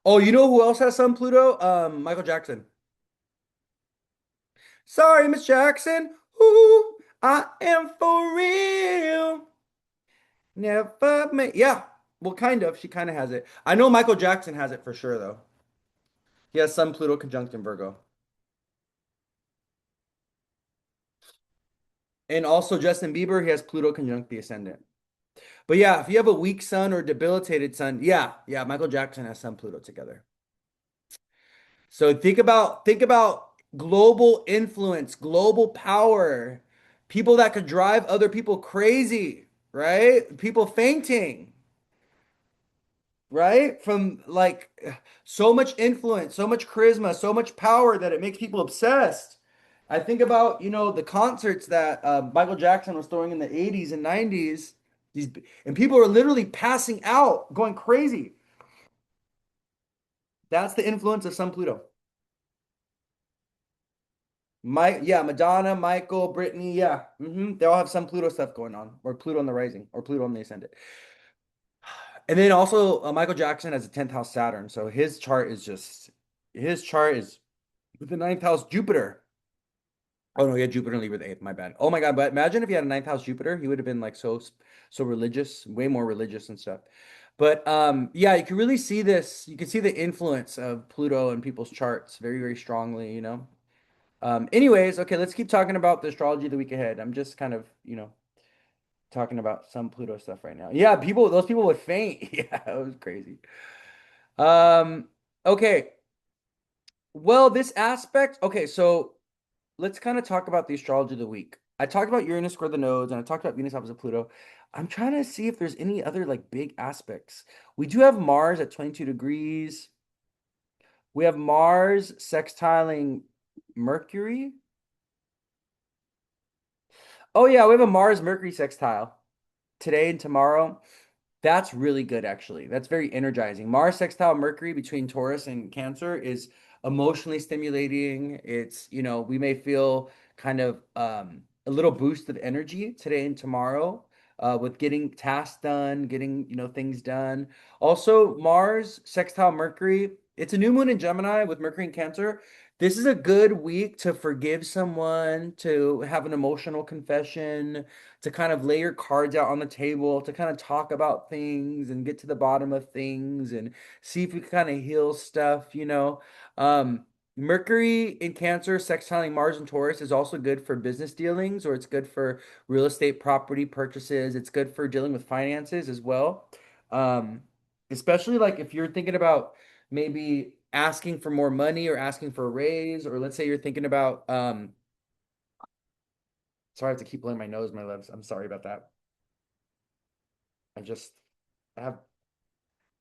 Oh, you know who else has some Pluto? Michael Jackson. Sorry, Miss Jackson. Ooh, I am for real. Never make. Yeah, well, kind of. She kind of has it. I know Michael Jackson has it for sure, though. He has some Pluto conjunct in Virgo. And also Justin Bieber, he has Pluto conjunct the ascendant. But yeah, if you have a weak sun or debilitated sun, yeah, yeah, Michael Jackson has some Pluto together. So think about global influence, global power, people that could drive other people crazy, right? People fainting, right? From like so much influence, so much charisma, so much power that it makes people obsessed. I think about, the concerts that Michael Jackson was throwing in the 80s and 90s. These and people are literally passing out, going crazy. That's the influence of Sun Pluto. Yeah, Madonna, Michael, Brittany, yeah. They all have some Pluto stuff going on, or Pluto on the rising, or Pluto on the ascendant. And then also, Michael Jackson has a 10th house Saturn, so his chart is with the ninth house Jupiter. Oh no, he had Jupiter and Libra the eighth. My bad. Oh my God, but imagine if he had a ninth house Jupiter, he would have been like so religious, way more religious and stuff. But yeah, you can really see this. You can see the influence of Pluto in people's charts very, very strongly. Anyways, okay, let's keep talking about the astrology of the week ahead. I'm just kind of, talking about some Pluto stuff right now. Yeah, those people would faint. Yeah, it was crazy. Um, okay. Well, this aspect, okay, so let's kind of talk about the astrology of the week. I talked about Uranus square the nodes, and I talked about Venus opposite Pluto. I'm trying to see if there's any other like big aspects. We do have Mars at 22 degrees. We have Mars sextiling Mercury. Oh yeah, we have a Mars Mercury sextile today and tomorrow. That's really good, actually. That's very energizing. Mars sextile Mercury between Taurus and Cancer is emotionally stimulating. We may feel kind of a little boost of energy today and tomorrow with getting tasks done, getting, things done. Also, Mars sextile Mercury, it's a new moon in Gemini with Mercury and Cancer. This is a good week to forgive someone, to have an emotional confession, to kind of lay your cards out on the table, to kind of talk about things and get to the bottom of things and see if we can kind of heal stuff. Mercury in Cancer, sextiling Mars and Taurus is also good for business dealings, or it's good for real estate property purchases. It's good for dealing with finances as well. Um, Especially like if you're thinking about maybe asking for more money or asking for a raise, or let's say you're thinking about sorry, I have to keep blowing my nose, my lips. I'm sorry about that. I just I have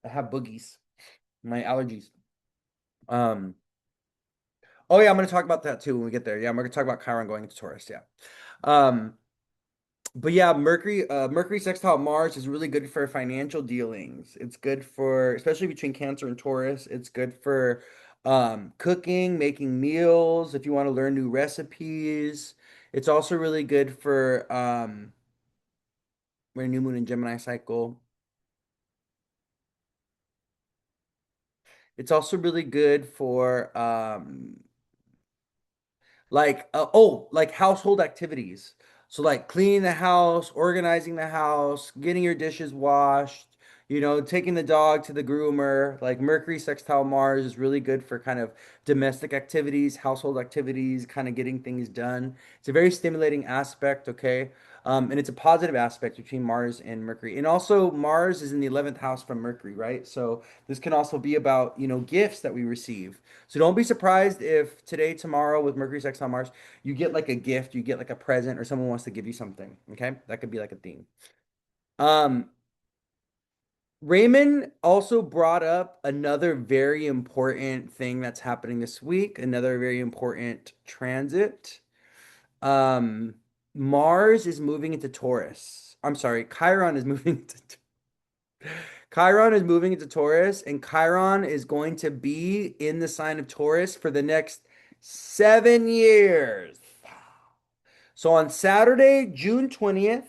I have boogies, my allergies. Um, oh yeah, I'm gonna talk about that too when we get there. Yeah, I'm gonna talk about Chiron going into Taurus. Yeah. Um, But yeah, Mercury sextile Mars is really good for financial dealings. It's good for, especially between Cancer and Taurus. It's good for cooking, making meals, if you want to learn new recipes. It's also really good for we're new moon and Gemini cycle. It's also really good for like household activities. So like cleaning the house, organizing the house, getting your dishes washed, taking the dog to the groomer. Like Mercury sextile Mars is really good for kind of domestic activities, household activities, kind of getting things done. It's a very stimulating aspect, okay? And it's a positive aspect between Mars and Mercury. And also Mars is in the 11th house from Mercury, right? So this can also be about, gifts that we receive. So don't be surprised if today, tomorrow with Mercury sextile Mars, you get like a gift, you get like a present, or someone wants to give you something. Okay, that could be like a theme. Um, Raymond also brought up another very important thing that's happening this week, another very important transit. Um, Mars is moving into Taurus. I'm sorry, Chiron is moving into Chiron is moving into Taurus, and Chiron is going to be in the sign of Taurus for the next 7 years. So on Saturday, June 20th,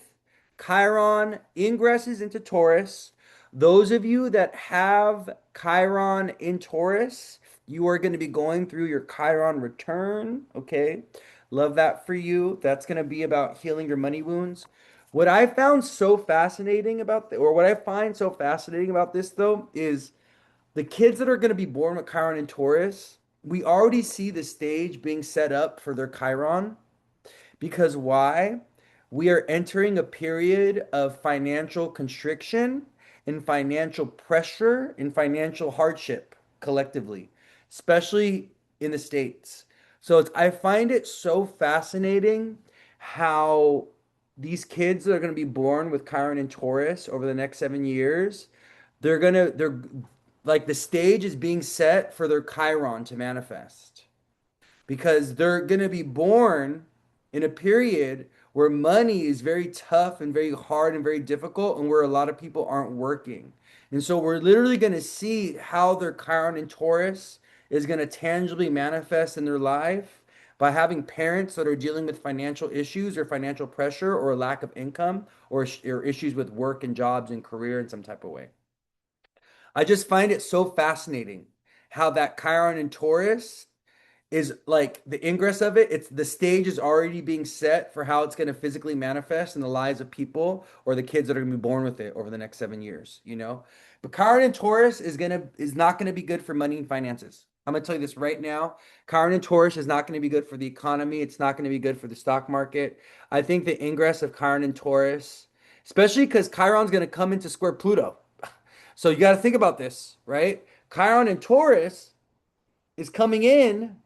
Chiron ingresses into Taurus. Those of you that have Chiron in Taurus, you are going to be going through your Chiron return. Okay. Love that for you. That's going to be about healing your money wounds. What I found so fascinating about or what I find so fascinating about this though is the kids that are going to be born with Chiron and Taurus, we already see the stage being set up for their Chiron. Because why? We are entering a period of financial constriction and financial pressure and financial hardship collectively, especially in the States. So I find it so fascinating how these kids that are going to be born with Chiron and Taurus over the next 7 years, they're like the stage is being set for their Chiron to manifest because they're going to be born in a period where money is very tough and very hard and very difficult and where a lot of people aren't working. And so we're literally going to see how their Chiron and Taurus is going to tangibly manifest in their life by having parents that are dealing with financial issues or financial pressure or a lack of income or issues with work and jobs and career in some type of way. I just find it so fascinating how that Chiron and Taurus is like the ingress of it. It's the stage is already being set for how it's going to physically manifest in the lives of people or the kids that are going to be born with it over the next 7 years. But Chiron and Taurus is not going to be good for money and finances. I'm going to tell you this right now. Chiron and Taurus is not going to be good for the economy. It's not going to be good for the stock market. I think the ingress of Chiron and Taurus, especially because Chiron's going to come into square Pluto. So you got to think about this, right? Chiron and Taurus is coming in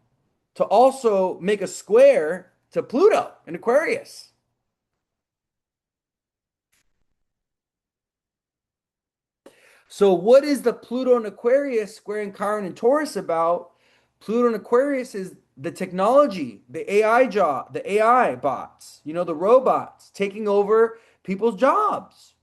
to also make a square to Pluto in Aquarius. So, what is the Pluto and Aquarius squaring Chiron and Taurus about? Pluto and Aquarius is the technology, the AI job, the AI bots, the robots taking over people's jobs.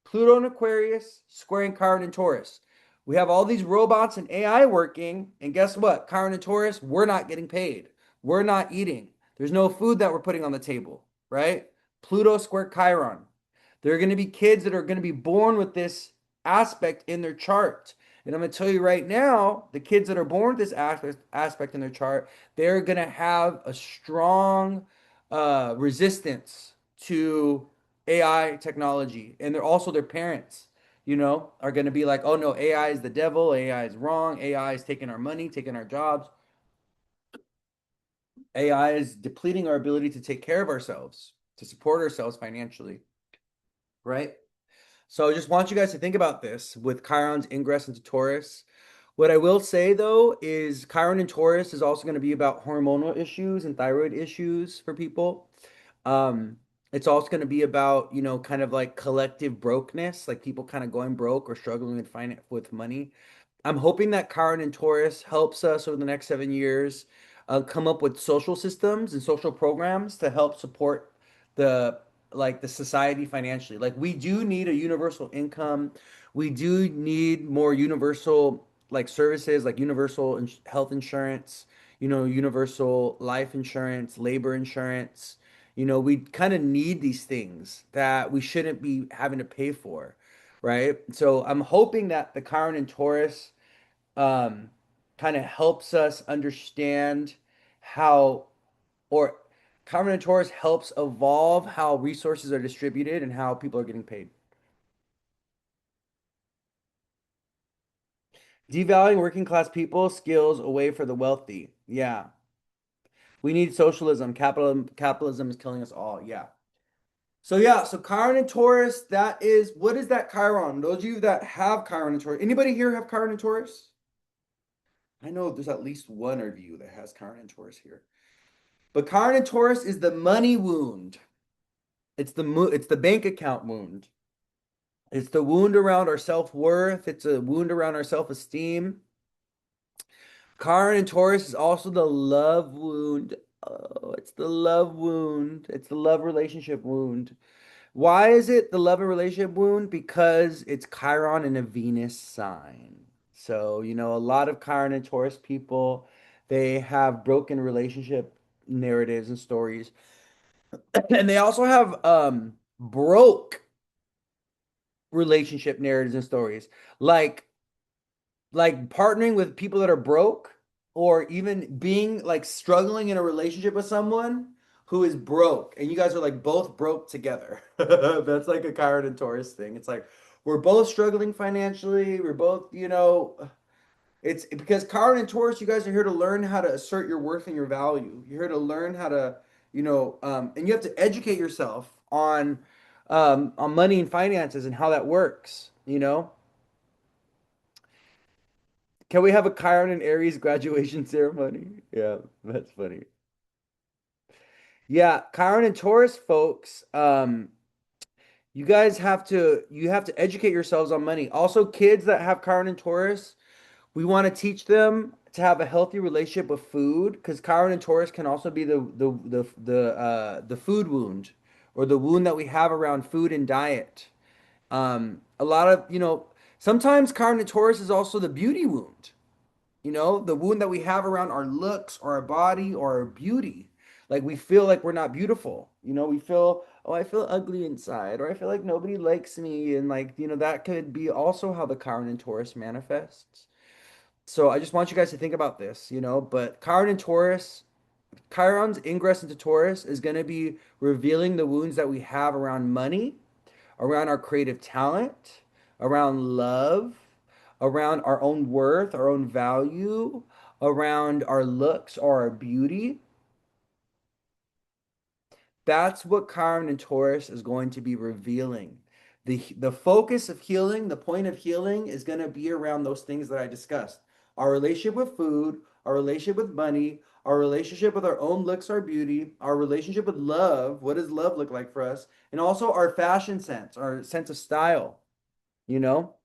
Pluto and Aquarius, squaring Chiron and Taurus. We have all these robots and AI working, and guess what? Chiron and Taurus, we're not getting paid. We're not eating. There's no food that we're putting on the table, right? Pluto square Chiron. There are going to be kids that are going to be born with this aspect in their chart. And I'm going to tell you right now, the kids that are born with this aspect in their chart, they're going to have a strong resistance to AI technology. And they're also their parents, are going to be like, oh no, AI is the devil. AI is wrong. AI is taking our money, taking our jobs. AI is depleting our ability to take care of ourselves, to support ourselves financially, right? So I just want you guys to think about this with Chiron's ingress into Taurus. What I will say though is Chiron in Taurus is also going to be about hormonal issues and thyroid issues for people. Um, it's also going to be about, kind of like collective brokenness, like people kind of going broke or struggling with with money. I'm hoping that Chiron and Taurus helps us over the next 7 years come up with social systems and social programs to help support the like the society financially. Like we do need a universal income. We do need more universal like services like universal health insurance, universal life insurance, labor insurance. We kind of need these things that we shouldn't be having to pay for, right? So I'm hoping that the Chiron and Taurus um, kind of helps us understand how, or Chiron and Taurus helps evolve how resources are distributed and how people are getting paid. Devaluing working class people, skills away for the wealthy. Yeah. We need socialism. Capitalism is killing us all. Yeah. So yeah, so Chiron and Taurus, that is what is that Chiron? Those of you that have Chiron and Taurus. Anybody here have Chiron and Taurus? I know there's at least one of you that has Chiron and Taurus here. But Chiron and Taurus is the money wound. It's the bank account wound. It's the wound around our self-worth. It's a wound around our self-esteem. Chiron and Taurus is also the love wound. Oh, it's the love wound. It's the love relationship wound. Why is it the love and relationship wound? Because it's Chiron in a Venus sign. So, a lot of Chiron and Taurus people, they have broken relationship narratives and stories. And they also have broke relationship narratives and stories. Like partnering with people that are broke or even being like struggling in a relationship with someone who is broke and you guys are like both broke together. That's like a Chiron and Taurus thing. It's like we're both struggling financially. We're both, it's because Chiron and Taurus, you guys are here to learn how to assert your worth and your value. You're here to learn how to, and you have to educate yourself on money and finances and how that works. Can we have a Chiron and Aries graduation ceremony? Yeah, that's funny. Yeah, Chiron and Taurus folks, you have to educate yourselves on money. Also, kids that have Chiron and Taurus, we want to teach them to have a healthy relationship with food because Chiron and Taurus can also be the food wound or the wound that we have around food and diet. A lot of, sometimes Chiron and Taurus is also the beauty wound. The wound that we have around our looks or our body or our beauty. Like we feel like we're not beautiful. We feel, oh, I feel ugly inside, or I feel like nobody likes me. And like, that could be also how the Chiron and Taurus manifests. So I just want you guys to think about this. But Chiron and Taurus, Chiron's ingress into Taurus is going to be revealing the wounds that we have around money, around our creative talent, around love, around our own worth, our own value, around our looks or our beauty. That's what Chiron and Taurus is going to be revealing. The focus of healing, the point of healing is going to be around those things that I discussed. Our relationship with food, our relationship with money, our relationship with our own looks, our beauty, our relationship with love. What does love look like for us? And also our fashion sense, our sense of style, you know?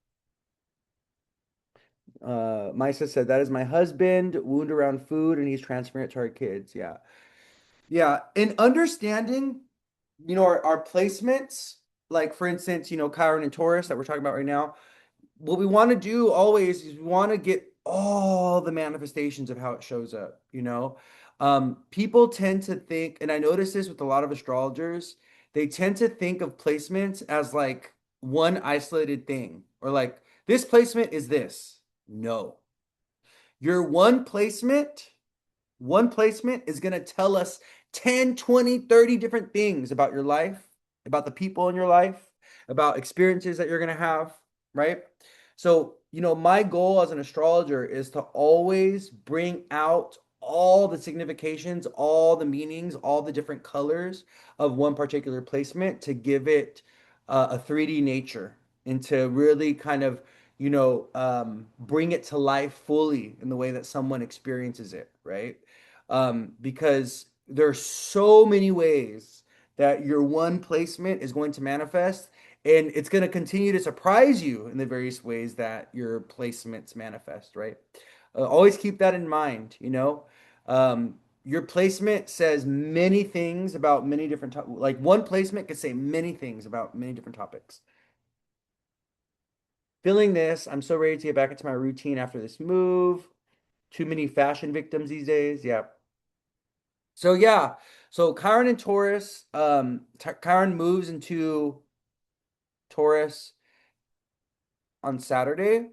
Misa said, that is my husband, wound around food, and he's transferring it to our kids. Yeah. Yeah. And understanding, our placements, like for instance, Chiron and Taurus that we're talking about right now, what we want to do always is we want to get all the manifestations of how it shows up. People tend to think, and I notice this with a lot of astrologers, they tend to think of placements as like one isolated thing, or like this placement is this. No. Your one placement is going to tell us 10, 20, 30 different things about your life, about the people in your life, about experiences that you're going to have, right? So, my goal as an astrologer is to always bring out all the significations, all the meanings, all the different colors of one particular placement to give it a 3D nature and to really kind of bring it to life fully in the way that someone experiences it, right? Because there's so many ways that your one placement is going to manifest, and it's going to continue to surprise you in the various ways that your placements manifest, right? Always keep that in mind. Your placement says many things about many different like one placement could say many things about many different topics. Feeling this, I'm so ready to get back into my routine after this move. Too many fashion victims these days. Yeah. So yeah. So Chiron and Taurus, Chiron moves into Taurus on Saturday,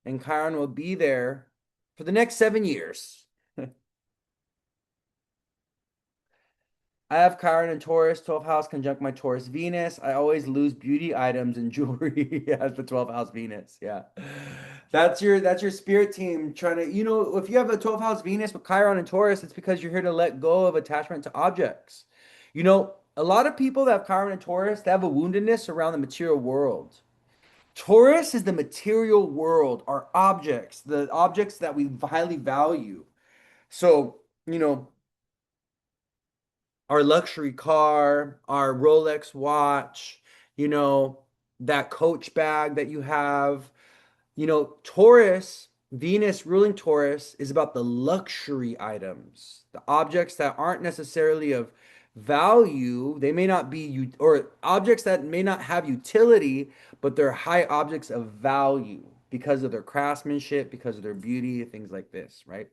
and Chiron will be there for the next 7 years. I have Chiron and Taurus, 12th house conjunct my Taurus Venus. I always lose beauty items and jewelry as the 12th house Venus. Yeah. That's your spirit team trying to, if you have a 12th house Venus with Chiron and Taurus, it's because you're here to let go of attachment to objects. A lot of people that have Chiron and Taurus, they have a woundedness around the material world. Taurus is the material world, our objects, the objects that we highly value. So, you know, our luxury car, our Rolex watch, you know, that Coach bag that you have. Taurus, Venus ruling Taurus is about the luxury items, the objects that aren't necessarily of value. They may not be, or objects that may not have utility, but they're high objects of value because of their craftsmanship, because of their beauty, things like this, right?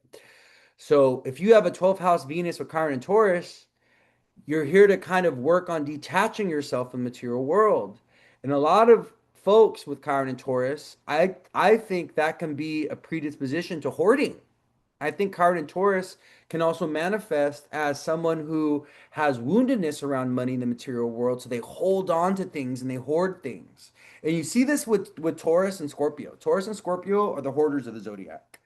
So if you have a 12th house Venus with Chiron and Taurus, you're here to kind of work on detaching yourself from the material world. And a lot of folks with Chiron and Taurus, I think that can be a predisposition to hoarding. I think Chiron and Taurus can also manifest as someone who has woundedness around money in the material world, so they hold on to things and they hoard things. And you see this with Taurus and Scorpio. Taurus and Scorpio are the hoarders of the zodiac.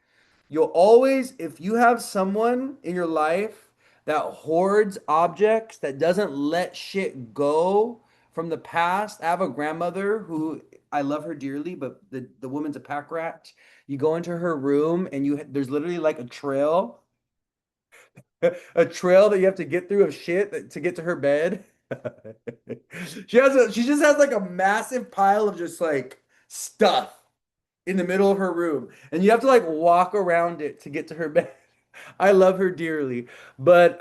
You'll always, if you have someone in your life that hoards objects, that doesn't let shit go from the past. I have a grandmother who I love her dearly, but the woman's a pack rat. You go into her room and there's literally like a trail, a trail that you have to get through of shit to get to her bed. She just has like a massive pile of just like stuff in the middle of her room, and you have to like walk around it to get to her bed. I love her dearly. But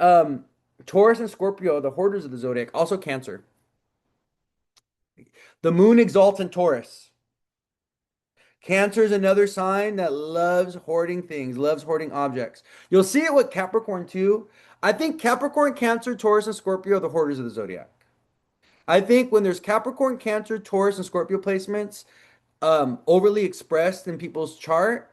Taurus and Scorpio are the hoarders of the zodiac, also Cancer. The moon exalts in Taurus. Cancer is another sign that loves hoarding things, loves hoarding objects. You'll see it with Capricorn too. I think Capricorn, Cancer, Taurus, and Scorpio are the hoarders of the zodiac. I think when there's Capricorn, Cancer, Taurus, and Scorpio placements overly expressed in people's chart,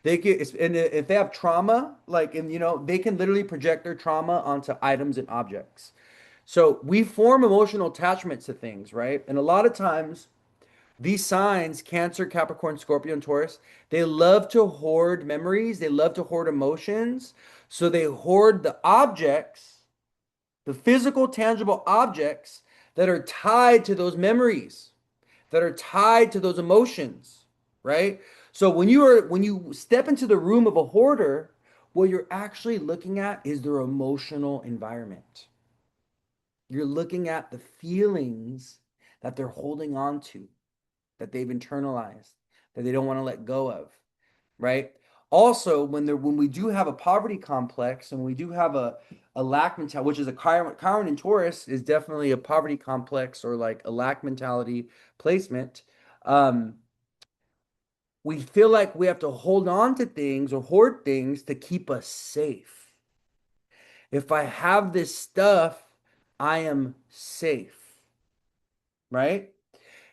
and if they have trauma, like, and they can literally project their trauma onto items and objects. So we form emotional attachment to things, right? And a lot of times, these signs, Cancer, Capricorn, Scorpio, and Taurus, they love to hoard memories. They love to hoard emotions. So they hoard the objects, the physical, tangible objects that are tied to those memories, that are tied to those emotions, right? So when you step into the room of a hoarder, what you're actually looking at is their emotional environment. You're looking at the feelings that they're holding on to, that they've internalized, that they don't want to let go of, right? Also, when we do have a poverty complex and we do have a lack mentality, which is a Chiron and Taurus is definitely a poverty complex or like a lack mentality placement. Um, we feel like we have to hold on to things or hoard things to keep us safe. If I have this stuff, I am safe, right?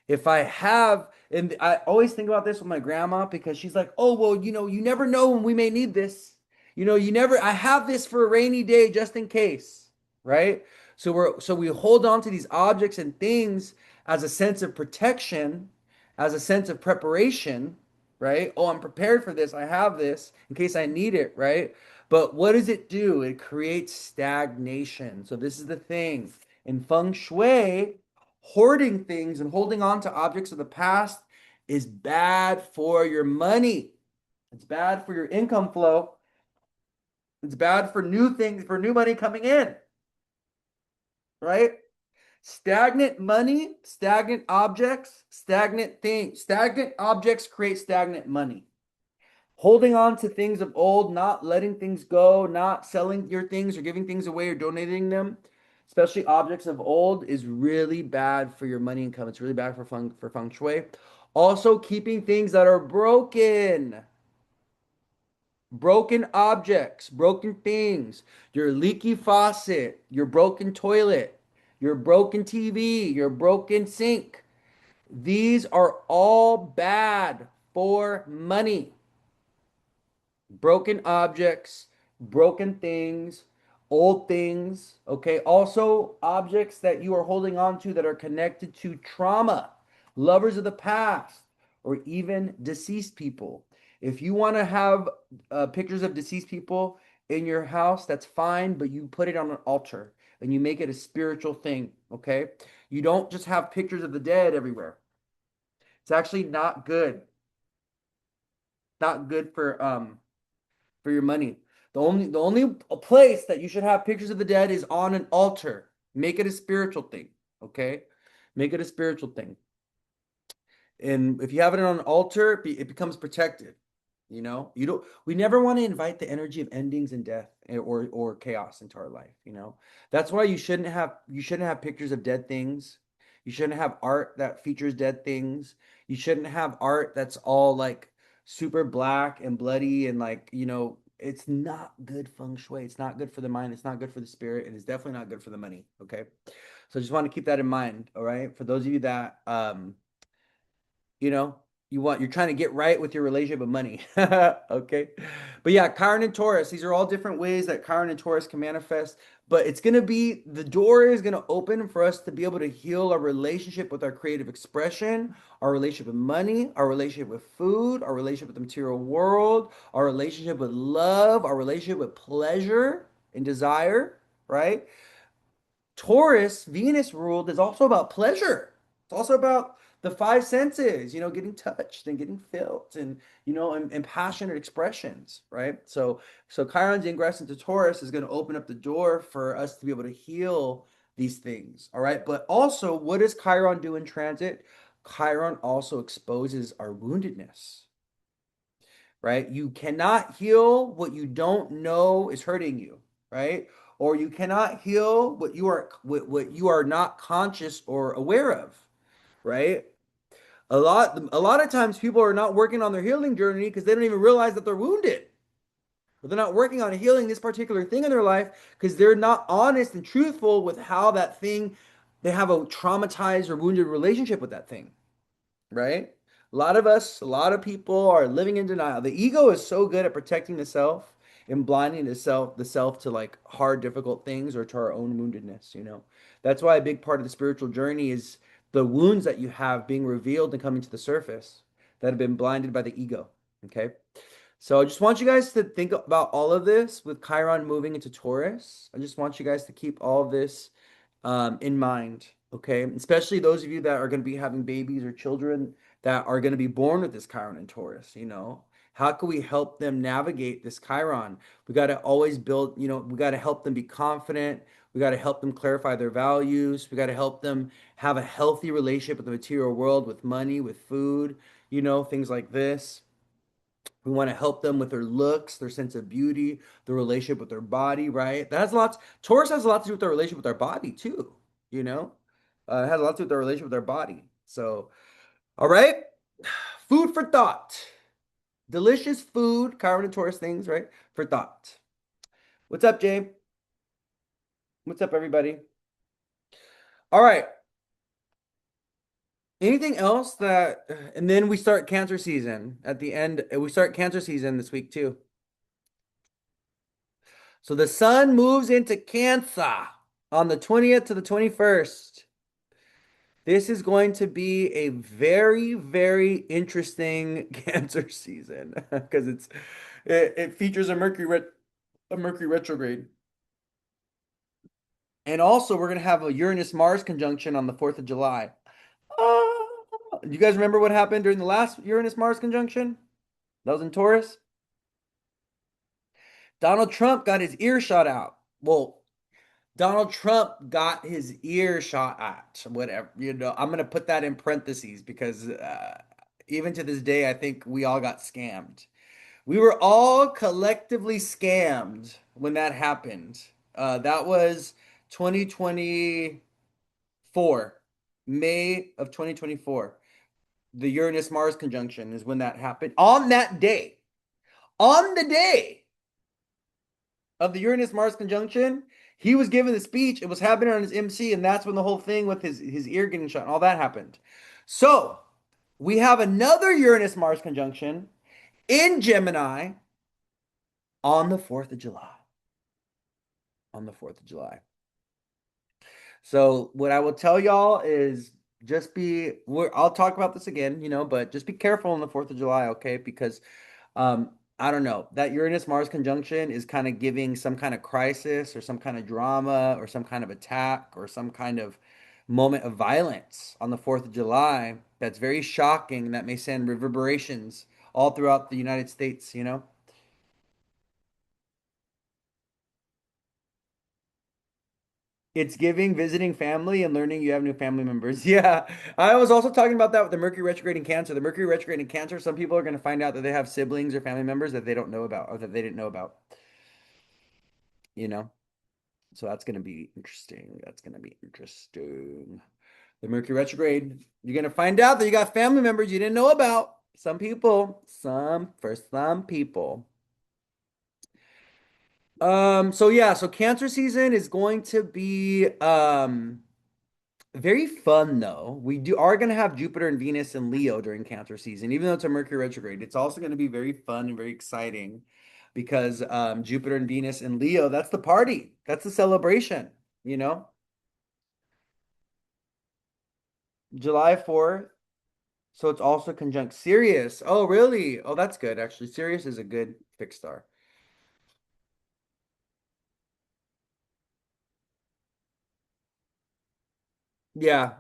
If I have, and I always think about this with my grandma because she's like, oh, well, you never know when we may need this. I have this for a rainy day just in case, right? So we hold on to these objects and things as a sense of protection, as a sense of preparation, right? Oh, I'm prepared for this. I have this in case I need it, right? But what does it do? It creates stagnation. So this is the thing. In feng shui, hoarding things and holding on to objects of the past is bad for your money. It's bad for your income flow. It's bad for new things, for new money coming in, right? Stagnant money, stagnant objects, stagnant things. Stagnant objects create stagnant money. Holding on to things of old, not letting things go, not selling your things or giving things away or donating them, especially objects of old, is really bad for your money income. It's really bad for feng shui. Also, keeping things that are broken. Broken objects, broken things, your leaky faucet, your broken toilet, your broken TV, your broken sink. These are all bad for money. Broken objects, broken things, old things, okay? Also, objects that you are holding on to that are connected to trauma, lovers of the past, or even deceased people. If you want to have pictures of deceased people in your house, that's fine, but you put it on an altar and you make it a spiritual thing, okay? You don't just have pictures of the dead everywhere. It's actually not good. Not good for your money. The only place that you should have pictures of the dead is on an altar. Make it a spiritual thing, okay? Make it a spiritual thing. And if you have it on an altar, it becomes protected. You know, you don't. We never want to invite the energy of endings and death or chaos into our life. You know, that's why you shouldn't have pictures of dead things. You shouldn't have art that features dead things. You shouldn't have art that's all like super black and bloody and like it's not good feng shui. It's not good for the mind. It's not good for the spirit, and it's definitely not good for the money. Okay, so I just want to keep that in mind. All right, for those of you that you know you're trying to get right with your relationship with money. Okay, but yeah, Chiron and Taurus, these are all different ways that Chiron and Taurus can manifest, but it's going to be the door is going to open for us to be able to heal our relationship with our creative expression, our relationship with money, our relationship with food, our relationship with the material world, our relationship with love, our relationship with pleasure and desire, right? Taurus, Venus ruled, is also about pleasure. It's also about the five senses, getting touched and getting felt and passionate expressions, right? So Chiron's ingress into Taurus is going to open up the door for us to be able to heal these things, all right? But also, what does Chiron do in transit? Chiron also exposes our woundedness, right? You cannot heal what you don't know is hurting you, right? Or you cannot heal what you are not conscious or aware of, right? A lot of times people are not working on their healing journey because they don't even realize that they're wounded. Or they're not working on healing this particular thing in their life because they're not honest and truthful with how that thing they have a traumatized or wounded relationship with that thing, right? A lot of people are living in denial. The ego is so good at protecting the self and blinding the self to like hard, difficult things or to our own woundedness. That's why a big part of the spiritual journey is the wounds that you have being revealed and coming to the surface that have been blinded by the ego. Okay. So I just want you guys to think about all of this with Chiron moving into Taurus. I just want you guys to keep all of this in mind, okay? Especially those of you that are going to be having babies or children that are going to be born with this Chiron and Taurus. How can we help them navigate this Chiron? We got to always we got to help them be confident. We got to help them clarify their values. We got to help them have a healthy relationship with the material world, with money, with food, things like this. We want to help them with their looks, their sense of beauty, their relationship with their body, right? Taurus has a lot to do with their relationship with their body too, you know? It has a lot to do with their relationship with their body. So, all right. Food for thought. Delicious food, Chiron and Taurus things, right? For thought. What's up, Jay? What's up, everybody? All right. Anything else and then we start Cancer season at the end. We start Cancer season this week too. So the sun moves into Cancer on the 20th to the 21st. This is going to be a very, very interesting Cancer season because it features a Mercury retrograde. And also we're going to have a Uranus Mars conjunction on the 4th of July. Do you guys remember what happened during the last Uranus Mars conjunction? That was in Taurus. Donald Trump got his ear shot out. Well, Donald Trump got his ear shot at, whatever. I'm going to put that in parentheses because even to this day, I think we all got scammed. We were all collectively scammed when that happened. That was 2024, May of 2024. The Uranus Mars conjunction is when that happened. On the day of the Uranus Mars conjunction, he was giving the speech. It was happening on his MC, and that's when the whole thing with his ear getting shut and all that happened. So we have another Uranus Mars conjunction in Gemini on the 4th of July. On the 4th of July. So what I will tell y'all is just I'll talk about this again, but just be careful on the 4th of July, okay? Because I don't know, that Uranus Mars conjunction is kind of giving some kind of crisis or some kind of drama or some kind of attack or some kind of moment of violence on the 4th of July that's very shocking, that may send reverberations all throughout the United States. It's giving visiting family and learning you have new family members. Yeah. I was also talking about that with the Mercury retrograde in Cancer. The Mercury retrograde in Cancer, some people are going to find out that they have siblings or family members that they don't know about or that they didn't know about, you know? So that's going to be interesting. That's going to be interesting. The Mercury retrograde, you're going to find out that you got family members you didn't know about. For some people. So yeah, so Cancer season is going to be very fun though. We are going to have Jupiter and Venus and Leo during Cancer season, even though it's a Mercury retrograde. It's also going to be very fun and very exciting because Jupiter and Venus and Leo, that's the party. That's the celebration, you know? July 4th. So it's also conjunct Sirius. Oh, really? Oh, that's good actually. Sirius is a good fixed star. Yeah.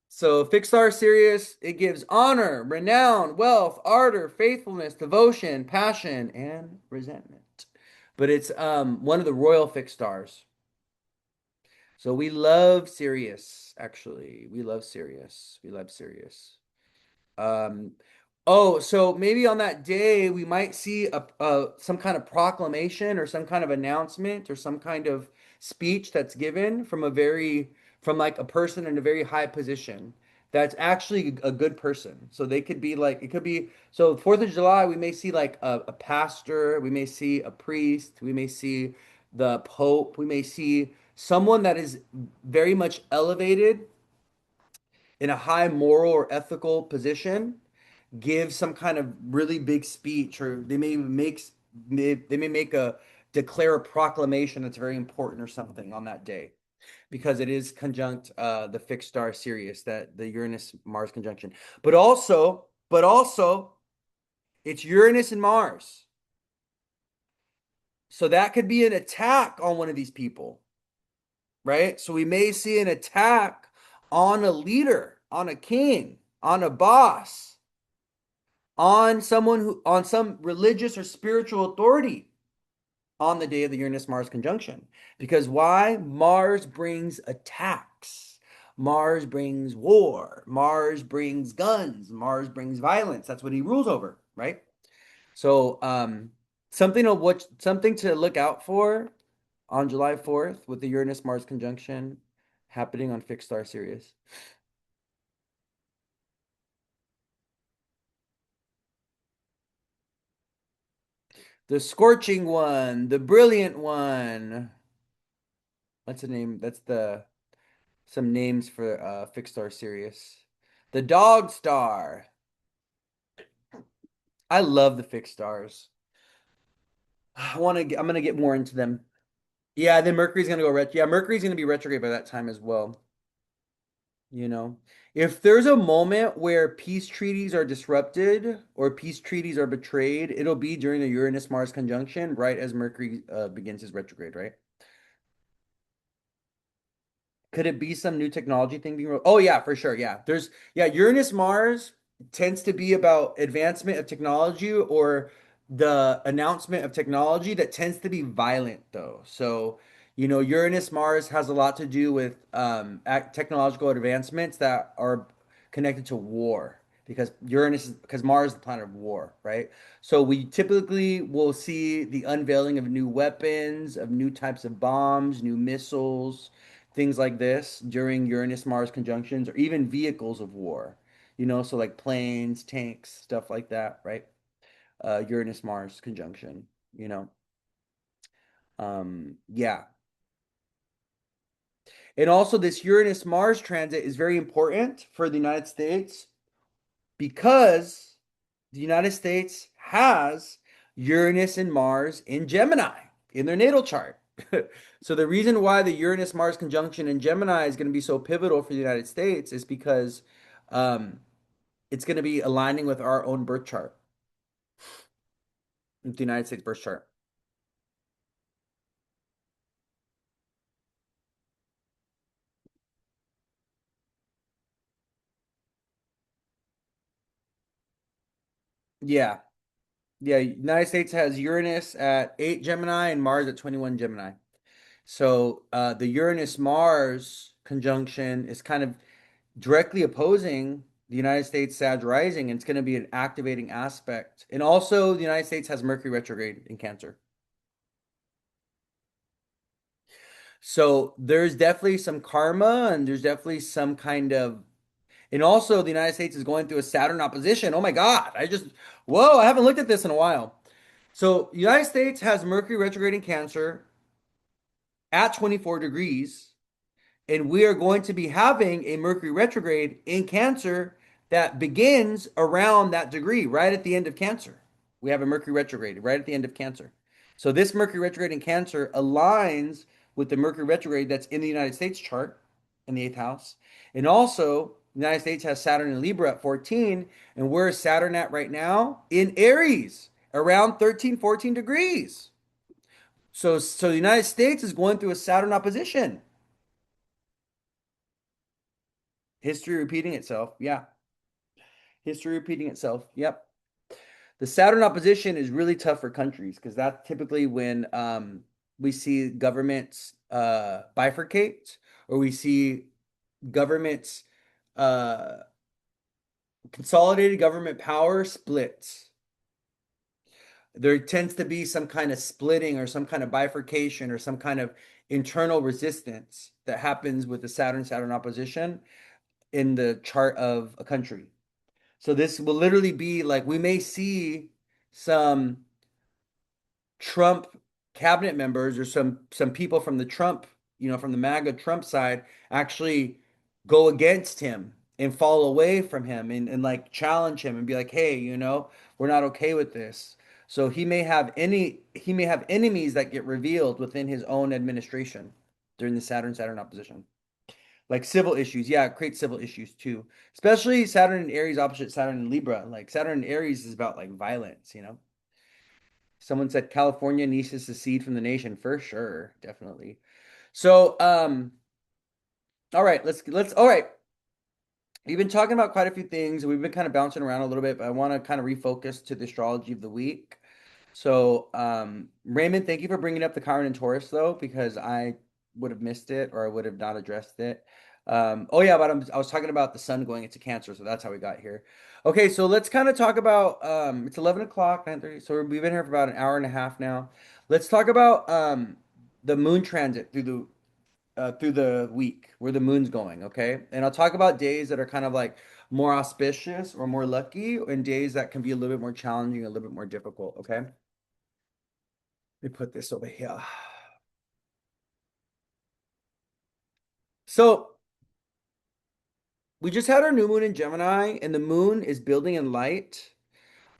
So fixed star Sirius, it gives honor, renown, wealth, ardor, faithfulness, devotion, passion, and resentment. But it's one of the royal fixed stars. So we love Sirius, actually. We love Sirius. We love Sirius. Um, oh, so maybe on that day we might see a some kind of proclamation or some kind of announcement or some kind of speech that's given from like a person in a very high position that's actually a good person. So they could be like it could be so 4th of July we may see like a pastor, we may see a priest, we may see the Pope, we may see someone that is very much elevated in a high moral or ethical position give some kind of really big speech, or they may make a declare a proclamation that's very important or something on that day because it is conjunct the fixed star Sirius, that the Uranus Mars conjunction. But also it's Uranus and Mars. So that could be an attack on one of these people, right? So we may see an attack on a leader, on a king, on a boss, on some religious or spiritual authority on the day of the Uranus Mars conjunction. Because why? Mars brings attacks. Mars brings war. Mars brings guns. Mars brings violence. That's what he rules over, right? So, something to look out for on July 4th with the Uranus Mars conjunction happening on fixed star Sirius. The scorching one, the brilliant one. What's the name? That's the some names for fixed star Sirius. The dog star. I love the fixed stars. I'm gonna get more into them. Yeah, then Mercury's gonna go Yeah, Mercury's gonna be retrograde by that time as well. You know, if there's a moment where peace treaties are disrupted or peace treaties are betrayed, it'll be during the Uranus Mars conjunction, right as Mercury begins his retrograde, right? Could it be some new technology thing being? Oh yeah, for sure. Yeah, Uranus Mars tends to be about advancement of technology or the announcement of technology that tends to be violent though. So, Uranus Mars has a lot to do with technological advancements that are connected to war. because Mars is the planet of war, right? So we typically will see the unveiling of new weapons, of new types of bombs, new missiles, things like this during Uranus Mars conjunctions, or even vehicles of war, so like planes, tanks, stuff like that, right? Uranus Mars conjunction, you know. Yeah. And also this Uranus Mars transit is very important for the United States because the United States has Uranus and Mars in Gemini in their natal chart. So the reason why the Uranus Mars conjunction in Gemini is going to be so pivotal for the United States is because um, it's going to be aligning with our own birth chart, with the United States birth chart. Yeah. Yeah. United States has Uranus at 8 Gemini and Mars at 21 Gemini. So the Uranus Mars conjunction is kind of directly opposing the United States Sag rising, and it's going to be an activating aspect. And also, the United States has Mercury retrograde in Cancer. So there's definitely some karma, and there's definitely some kind of, and also the United States is going through a Saturn opposition. Oh my God, whoa, I haven't looked at this in a while. So, the United States has Mercury retrograde in Cancer at 24 degrees. And we are going to be having a Mercury retrograde in Cancer that begins around that degree, right at the end of Cancer. We have a Mercury retrograde right at the end of Cancer. So this Mercury retrograde in Cancer aligns with the Mercury retrograde that's in the United States chart in the eighth house. And also, the United States has Saturn in Libra at 14. And where's Saturn at right now? In Aries, around 13, 14 degrees. So the United States is going through a Saturn opposition. History repeating itself. Yeah. History repeating itself. Yep. The Saturn opposition is really tough for countries because that's typically when we see governments bifurcate, or we see governments, uh, consolidated government power splits. There tends to be some kind of splitting or some kind of bifurcation or some kind of internal resistance that happens with the Saturn opposition in the chart of a country. So this will literally be like we may see some Trump cabinet members or some people from the Trump, from the MAGA Trump side actually go against him and fall away from him and like challenge him and be like, hey, we're not okay with this. So he may have enemies that get revealed within his own administration during the Saturn opposition. Like civil issues. Yeah, it creates civil issues too. Especially Saturn and Aries opposite Saturn and Libra. Like Saturn and Aries is about like violence. Someone said California needs to secede from the nation for sure, definitely. So, all right, all right. We've been talking about quite a few things. We've been kind of bouncing around a little bit, but I want to kind of refocus to the astrology of the week. So, Raymond, thank you for bringing up the Chiron and Taurus, though, because I would have missed it or I would have not addressed it. Oh yeah, but I was talking about the sun going into Cancer, so that's how we got here. Okay, so let's kind of talk about it's 11 o'clock, 9:30, so we've been here for about an hour and a half now. Let's talk about the moon transit through the week, where the moon's going, okay? And I'll talk about days that are kind of like more auspicious or more lucky, and days that can be a little bit more challenging, a little bit more difficult, okay? Let me put this over here. So we just had our new moon in Gemini, and the moon is building in light.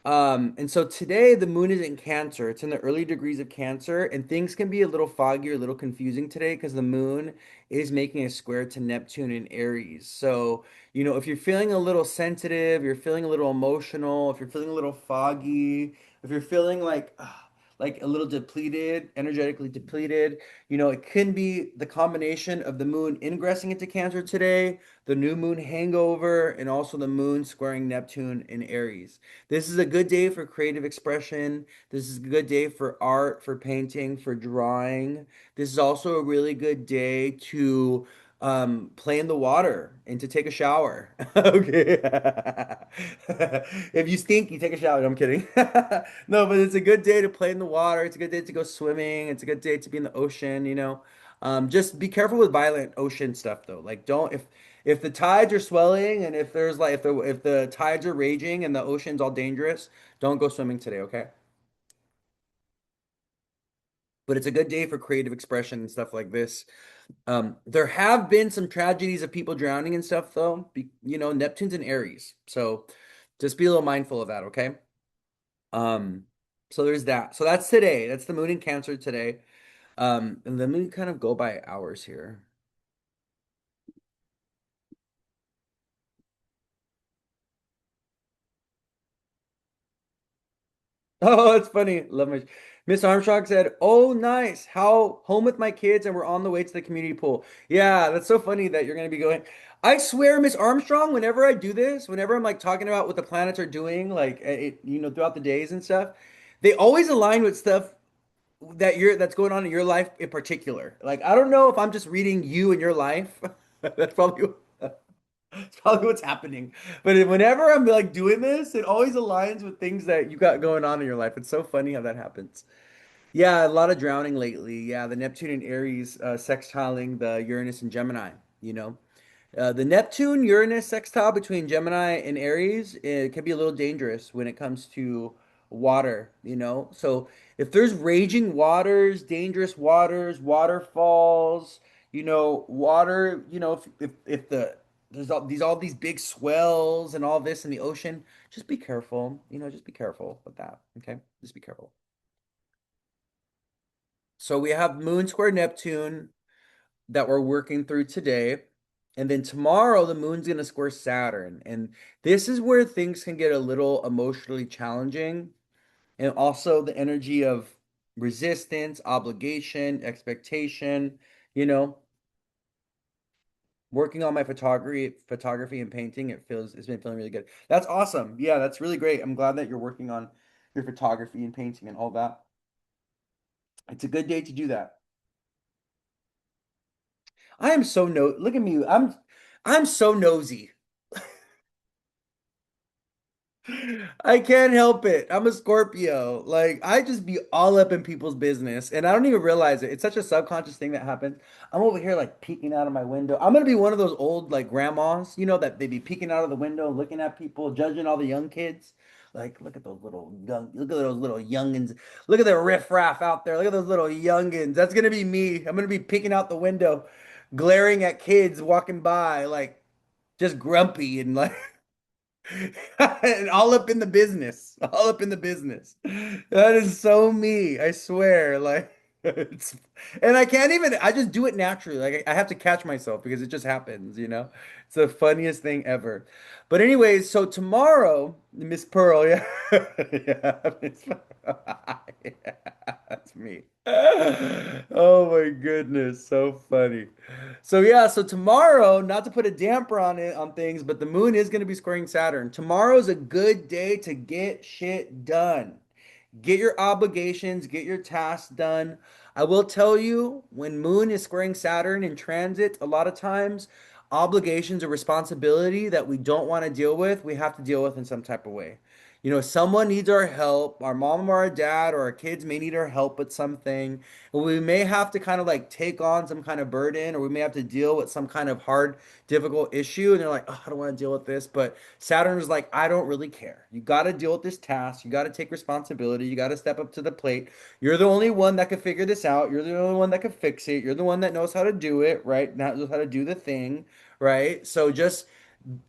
And so today the moon is in Cancer. It's in the early degrees of Cancer, and things can be a little foggy or a little confusing today because the moon is making a square to Neptune in Aries. So, if you're feeling a little sensitive, you're feeling a little emotional, if you're feeling a little foggy, if you're feeling like a little depleted, energetically depleted, it can be the combination of the moon ingressing into Cancer today, the new moon hangover, and also the moon squaring Neptune in Aries. This is a good day for creative expression. This is a good day for art, for painting, for drawing. This is also a really good day to play in the water and to take a shower. Okay. If you stink, you take a shower. No, I'm kidding. No, but it's a good day to play in the water. It's a good day to go swimming. It's a good day to be in the ocean, you know. Just be careful with violent ocean stuff though. Like don't if the tides are swelling and if there's like if the tides are raging and the ocean's all dangerous, don't go swimming today, okay? But it's a good day for creative expression and stuff like this. There have been some tragedies of people drowning and stuff, though. Neptune's in Aries, so just be a little mindful of that, okay? Um, so there's that. So that's today. That's the moon in Cancer today. And then we kind of go by hours here. Oh, it's funny. Love my Miss Armstrong said, "Oh, nice. How home with my kids and we're on the way to the community pool." Yeah, that's so funny that you're gonna be going. I swear, Miss Armstrong, whenever I do this, whenever I'm like talking about what the planets are doing, like throughout the days and stuff, they always align with stuff that's going on in your life in particular. Like, I don't know if I'm just reading you and your life. That's probably it's probably what's happening. But whenever I'm like doing this, it always aligns with things that you got going on in your life. It's so funny how that happens. Yeah, a lot of drowning lately. Yeah, the Neptune and Aries sextiling the Uranus and Gemini, you know. The Neptune Uranus sextile between Gemini and Aries, it can be a little dangerous when it comes to water, you know. So if there's raging waters, dangerous waters, waterfalls, water, if there's all these big swells and all this in the ocean, just be careful, just be careful with that. Okay? Just be careful. So we have Moon square Neptune that we're working through today. And then tomorrow, the moon's going to square Saturn. And this is where things can get a little emotionally challenging. And also the energy of resistance, obligation, expectation, you know, working on my photography and painting, it's been feeling really good. That's awesome. Yeah, that's really great. I'm glad that you're working on your photography and painting and all that. It's a good day to do that. I am so no, look at me. I'm so nosy. I can't help it. I'm a Scorpio. Like, I just be all up in people's business and I don't even realize it. It's such a subconscious thing that happens. I'm over here like peeking out of my window. I'm gonna be one of those old like grandmas, that they be peeking out of the window, looking at people, judging all the young kids. Like, look at those little youngins. Look at the riffraff out there. Look at those little youngins. That's gonna be me. I'm gonna be peeking out the window, glaring at kids walking by, like just grumpy and like and all up in the business, all up in the business. That is so me, I swear. Like, it's, and I can't even, I just do it naturally. Like, I have to catch myself because it just happens. It's the funniest thing ever. But, anyways, so tomorrow, Miss Pearl, yeah, yeah, yeah, that's me. Oh my goodness, so funny. So yeah, so tomorrow, not to put a damper on it on things, but the moon is going to be squaring Saturn. Tomorrow's a good day to get shit done. Get your obligations, get your tasks done. I will tell you, when moon is squaring Saturn in transit, a lot of times obligations or responsibility that we don't want to deal with, we have to deal with in some type of way. Someone needs our help. Our mom or our dad or our kids may need our help with something. We may have to kind of like take on some kind of burden, or we may have to deal with some kind of hard, difficult issue. And they're like, oh, I don't want to deal with this. But Saturn is like, I don't really care. You got to deal with this task. You got to take responsibility. You got to step up to the plate. You're the only one that can figure this out. You're the only one that can fix it. You're the one that knows how to do it, right? Knows how to do the thing, right? So just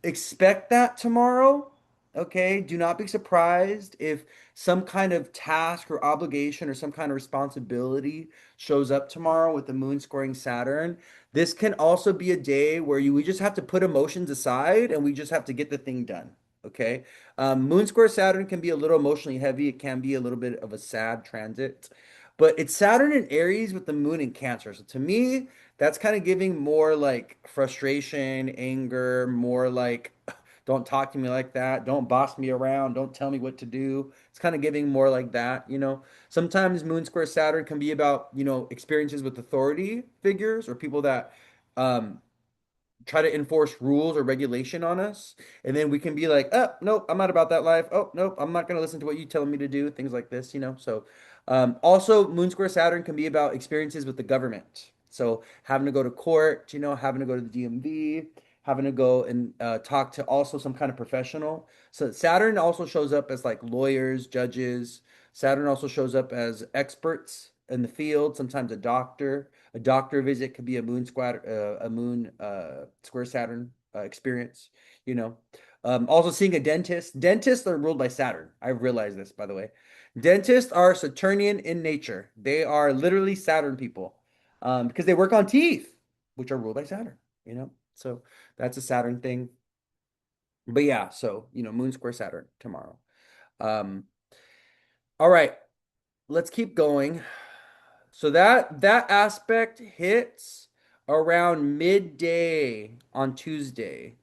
expect that tomorrow. Okay, do not be surprised if some kind of task or obligation or some kind of responsibility shows up tomorrow with the moon scoring Saturn. This can also be a day where we just have to put emotions aside and we just have to get the thing done. Okay, moon square Saturn can be a little emotionally heavy. It can be a little bit of a sad transit, but it's Saturn in Aries with the moon in Cancer. So to me, that's kind of giving more like frustration, anger, more like don't talk to me like that. Don't boss me around. Don't tell me what to do. It's kind of giving more like that. Sometimes Moon Square Saturn can be about, experiences with authority figures or people that try to enforce rules or regulation on us. And then we can be like, oh, nope, I'm not about that life. Oh, nope, I'm not going to listen to what you telling me to do. Things like this, you know? So, also, Moon Square Saturn can be about experiences with the government. So, having to go to court, you know, having to go to the DMV, having to go and talk to also some kind of professional. So, Saturn also shows up as like lawyers, judges. Saturn also shows up as experts in the field, sometimes a doctor. A doctor visit could be a moon square Saturn experience. You know, also seeing a dentist. Dentists are ruled by Saturn. I've realized this, by the way. Dentists are Saturnian in nature. They are literally Saturn people, because they work on teeth, which are ruled by Saturn. You know, so that's a Saturn thing. But yeah, so you know, Moon square Saturn tomorrow. Um, all right, let's keep going. So that aspect hits around midday on Tuesday,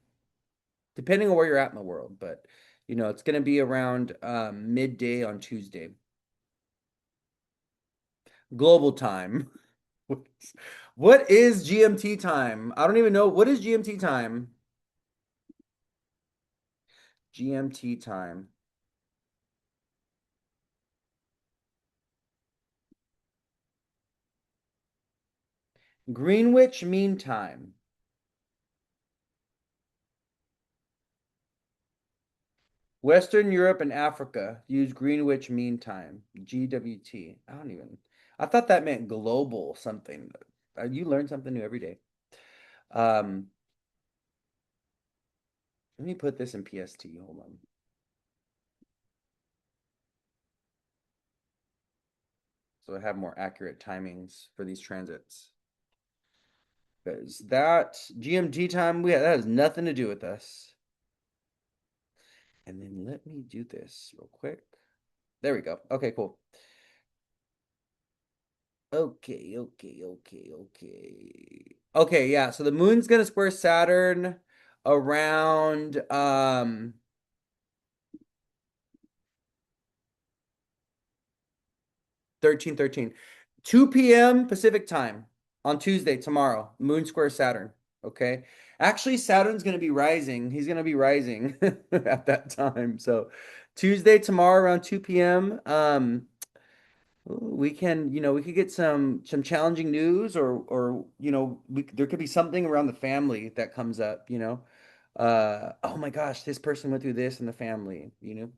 depending on where you're at in the world. But you know, it's going to be around midday on Tuesday, global time. What is GMT time? I don't even know. What is GMT time? GMT time. Greenwich Mean Time. Western Europe and Africa use Greenwich Mean Time, GWT. I don't even, I thought that meant global something. You learn something new every day. Um, Let me put this in PST. Hold on. So I have more accurate timings for these transits. Because that GMT time, that has nothing to do with us. And then let me do this real quick. There we go. Okay, cool. Okay. Okay, yeah. So the moon's gonna square Saturn around 1313. 2 p.m. Pacific time on Tuesday, tomorrow. Moon square Saturn. Okay. Actually, Saturn's gonna be rising. He's gonna be rising at that time. So Tuesday, tomorrow around 2 p.m. We can, you know, we could get some challenging news, or you know, there could be something around the family that comes up, you know. Oh my gosh, this person went through this in the family, you know.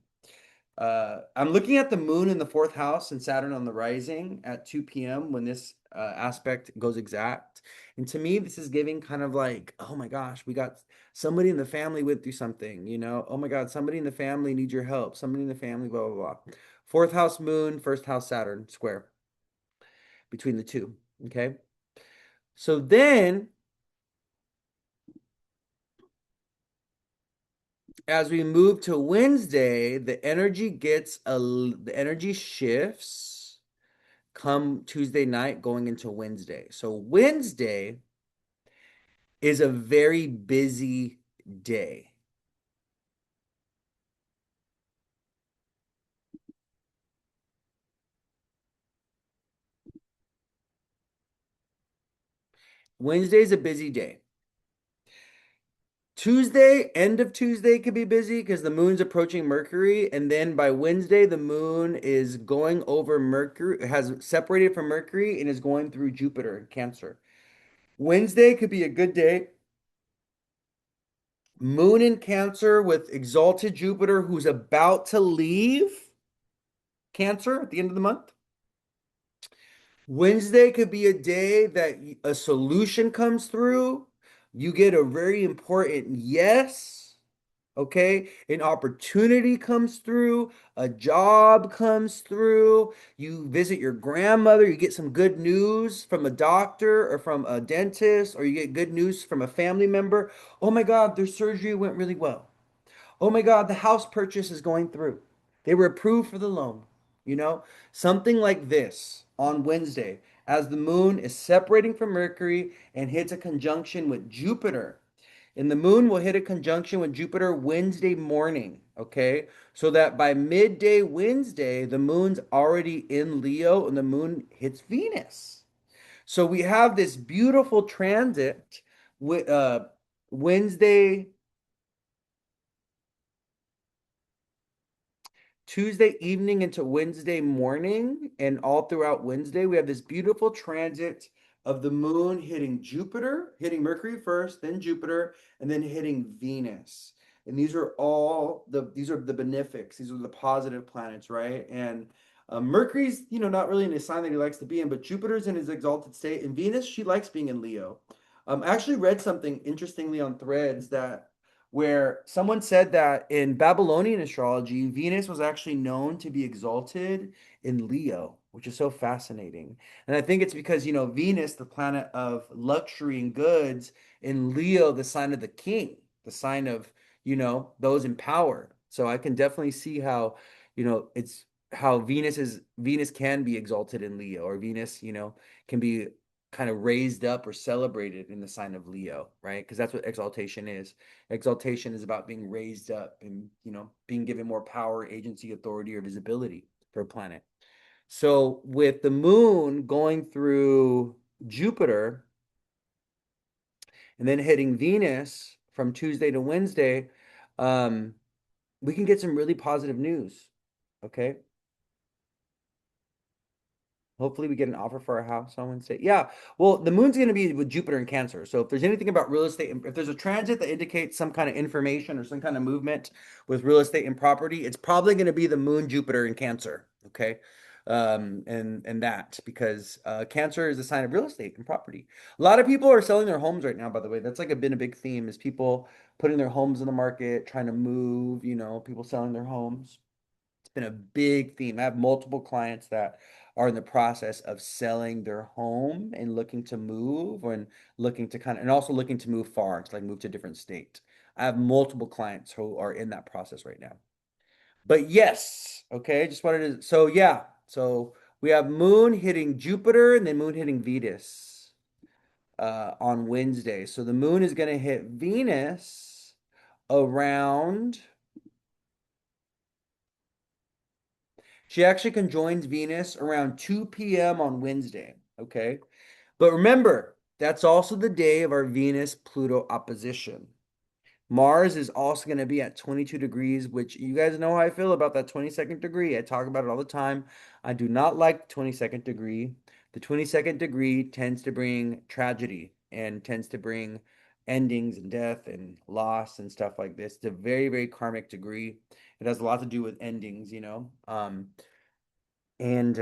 I'm looking at the moon in the fourth house and Saturn on the rising at 2 p.m. when this aspect goes exact. And to me, this is giving kind of like, oh my gosh, we got somebody in the family went through something, you know? Oh my God, somebody in the family needs your help. Somebody in the family, blah, blah, blah. Fourth house moon, first house Saturn square between the two. Okay. So then as we move to Wednesday, the energy shifts come Tuesday night going into Wednesday. So Wednesday is a very busy day. Wednesday is a busy day. Tuesday, end of Tuesday could be busy because the moon's approaching Mercury. And then by Wednesday, the moon is going over Mercury, has separated from Mercury and is going through Jupiter in Cancer. Wednesday could be a good day. Moon in Cancer with exalted Jupiter, who's about to leave Cancer at the end of the month. Wednesday could be a day that a solution comes through. You get a very important yes. Okay. An opportunity comes through. A job comes through. You visit your grandmother. You get some good news from a doctor or from a dentist, or you get good news from a family member. Oh my God, their surgery went really well. Oh my God, the house purchase is going through. They were approved for the loan. You know, something like this on Wednesday, as the moon is separating from Mercury and hits a conjunction with Jupiter. And the moon will hit a conjunction with Jupiter Wednesday morning. Okay. So that by midday Wednesday, the moon's already in Leo and the moon hits Venus. So we have this beautiful transit with Wednesday, Tuesday evening into Wednesday morning, and all throughout Wednesday, we have this beautiful transit of the moon hitting Jupiter, hitting Mercury first, then Jupiter, and then hitting Venus. And these are the benefics, these are the positive planets, right? And Mercury's, not really in a sign that he likes to be in, but Jupiter's in his exalted state, and Venus, she likes being in Leo. I actually read something interestingly on Threads that where someone said that in Babylonian astrology, Venus was actually known to be exalted in Leo, which is so fascinating. And I think it's because, Venus, the planet of luxury and goods, in Leo, the sign of the king, the sign of, those in power. So I can definitely see how, it's how Venus can be exalted in Leo, or Venus, can be kind of raised up or celebrated in the sign of Leo, right? Because that's what exaltation is. Exaltation is about being raised up and, being given more power, agency, authority, or visibility for a planet. So with the moon going through Jupiter and then hitting Venus from Tuesday to Wednesday, um, we can get some really positive news. Okay. Hopefully we get an offer for our house on Wednesday. Yeah. Well, the moon's going to be with Jupiter and Cancer. So if there's anything about real estate, if there's a transit that indicates some kind of information or some kind of movement with real estate and property, it's probably going to be the moon, Jupiter, and Cancer. Okay. And that because Cancer is a sign of real estate and property. A lot of people are selling their homes right now, by the way. That's like been a big theme is people putting their homes in the market, trying to move, people selling their homes. It's been a big theme. I have multiple clients that are in the process of selling their home and looking to move and looking to and also looking to move far, to like move to a different state. I have multiple clients who are in that process right now. But yes, okay, just wanted to, so yeah, so we have Moon hitting Jupiter and then Moon hitting Venus on Wednesday. So the Moon is going to hit Venus around. She actually conjoins Venus around 2 p.m. on Wednesday. Okay. But remember, that's also the day of our Venus Pluto opposition. Mars is also going to be at 22 degrees, which you guys know how I feel about that 22nd degree. I talk about it all the time. I do not like the 22nd degree. The 22nd degree tends to bring tragedy and tends to bring endings and death and loss and stuff like this. It's a very, very karmic degree. It has a lot to do with endings. And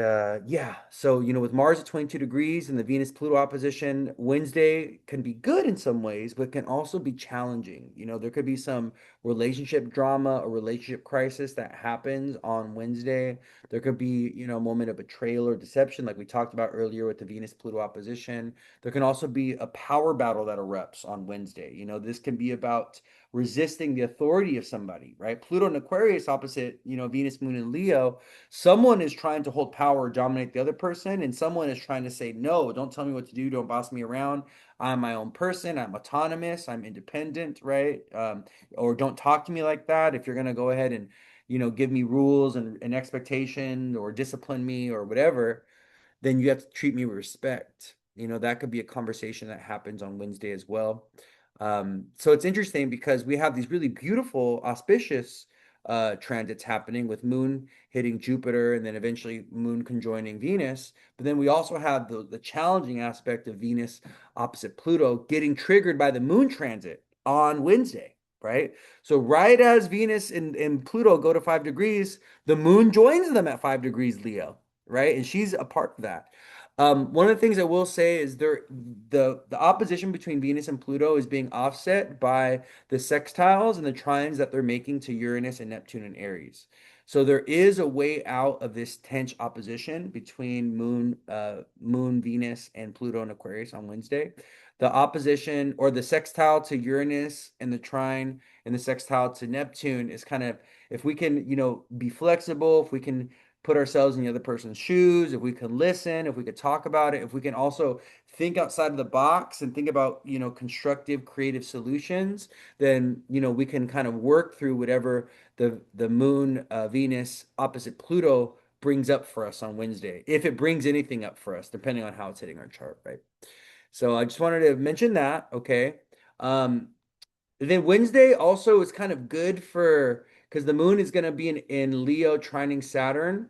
yeah, so with Mars at 22 degrees and the Venus Pluto opposition, Wednesday can be good in some ways, but can also be challenging. There could be some relationship drama or relationship crisis that happens on Wednesday. There could be, a moment of betrayal or deception, like we talked about earlier with the Venus Pluto opposition. There can also be a power battle that erupts on Wednesday. This can be about resisting the authority of somebody, right? Pluto and Aquarius opposite, Venus, Moon, and Leo. Someone is trying to hold power or dominate the other person, and someone is trying to say, no, don't tell me what to do, don't boss me around. I'm my own person, I'm autonomous, I'm independent, right? Or don't talk to me like that. If you're going to go ahead and, give me rules and expectation or discipline me or whatever, then you have to treat me with respect. That could be a conversation that happens on Wednesday as well. So it's interesting because we have these really beautiful, auspicious transits happening with Moon hitting Jupiter and then eventually Moon conjoining Venus. But then we also have the challenging aspect of Venus opposite Pluto getting triggered by the Moon transit on Wednesday, right? So right as Venus and Pluto go to 5 degrees, the Moon joins them at 5 degrees Leo, right? And she's a part of that. One of the things I will say is the opposition between Venus and Pluto is being offset by the sextiles and the trines that they're making to Uranus and Neptune and Aries. So there is a way out of this tense opposition between Moon, Venus, and Pluto and Aquarius on Wednesday. The opposition or the sextile to Uranus and the trine and the sextile to Neptune is kind of if we can, be flexible, if we can put ourselves in the other person's shoes, if we can listen, if we could talk about it, if we can also think outside of the box and think about, constructive, creative solutions, then, we can kind of work through whatever the moon, Venus opposite Pluto brings up for us on Wednesday, if it brings anything up for us, depending on how it's hitting our chart, right? So I just wanted to mention that, okay? Um, And then Wednesday also is kind of good for because the moon is going to be in Leo trining Saturn.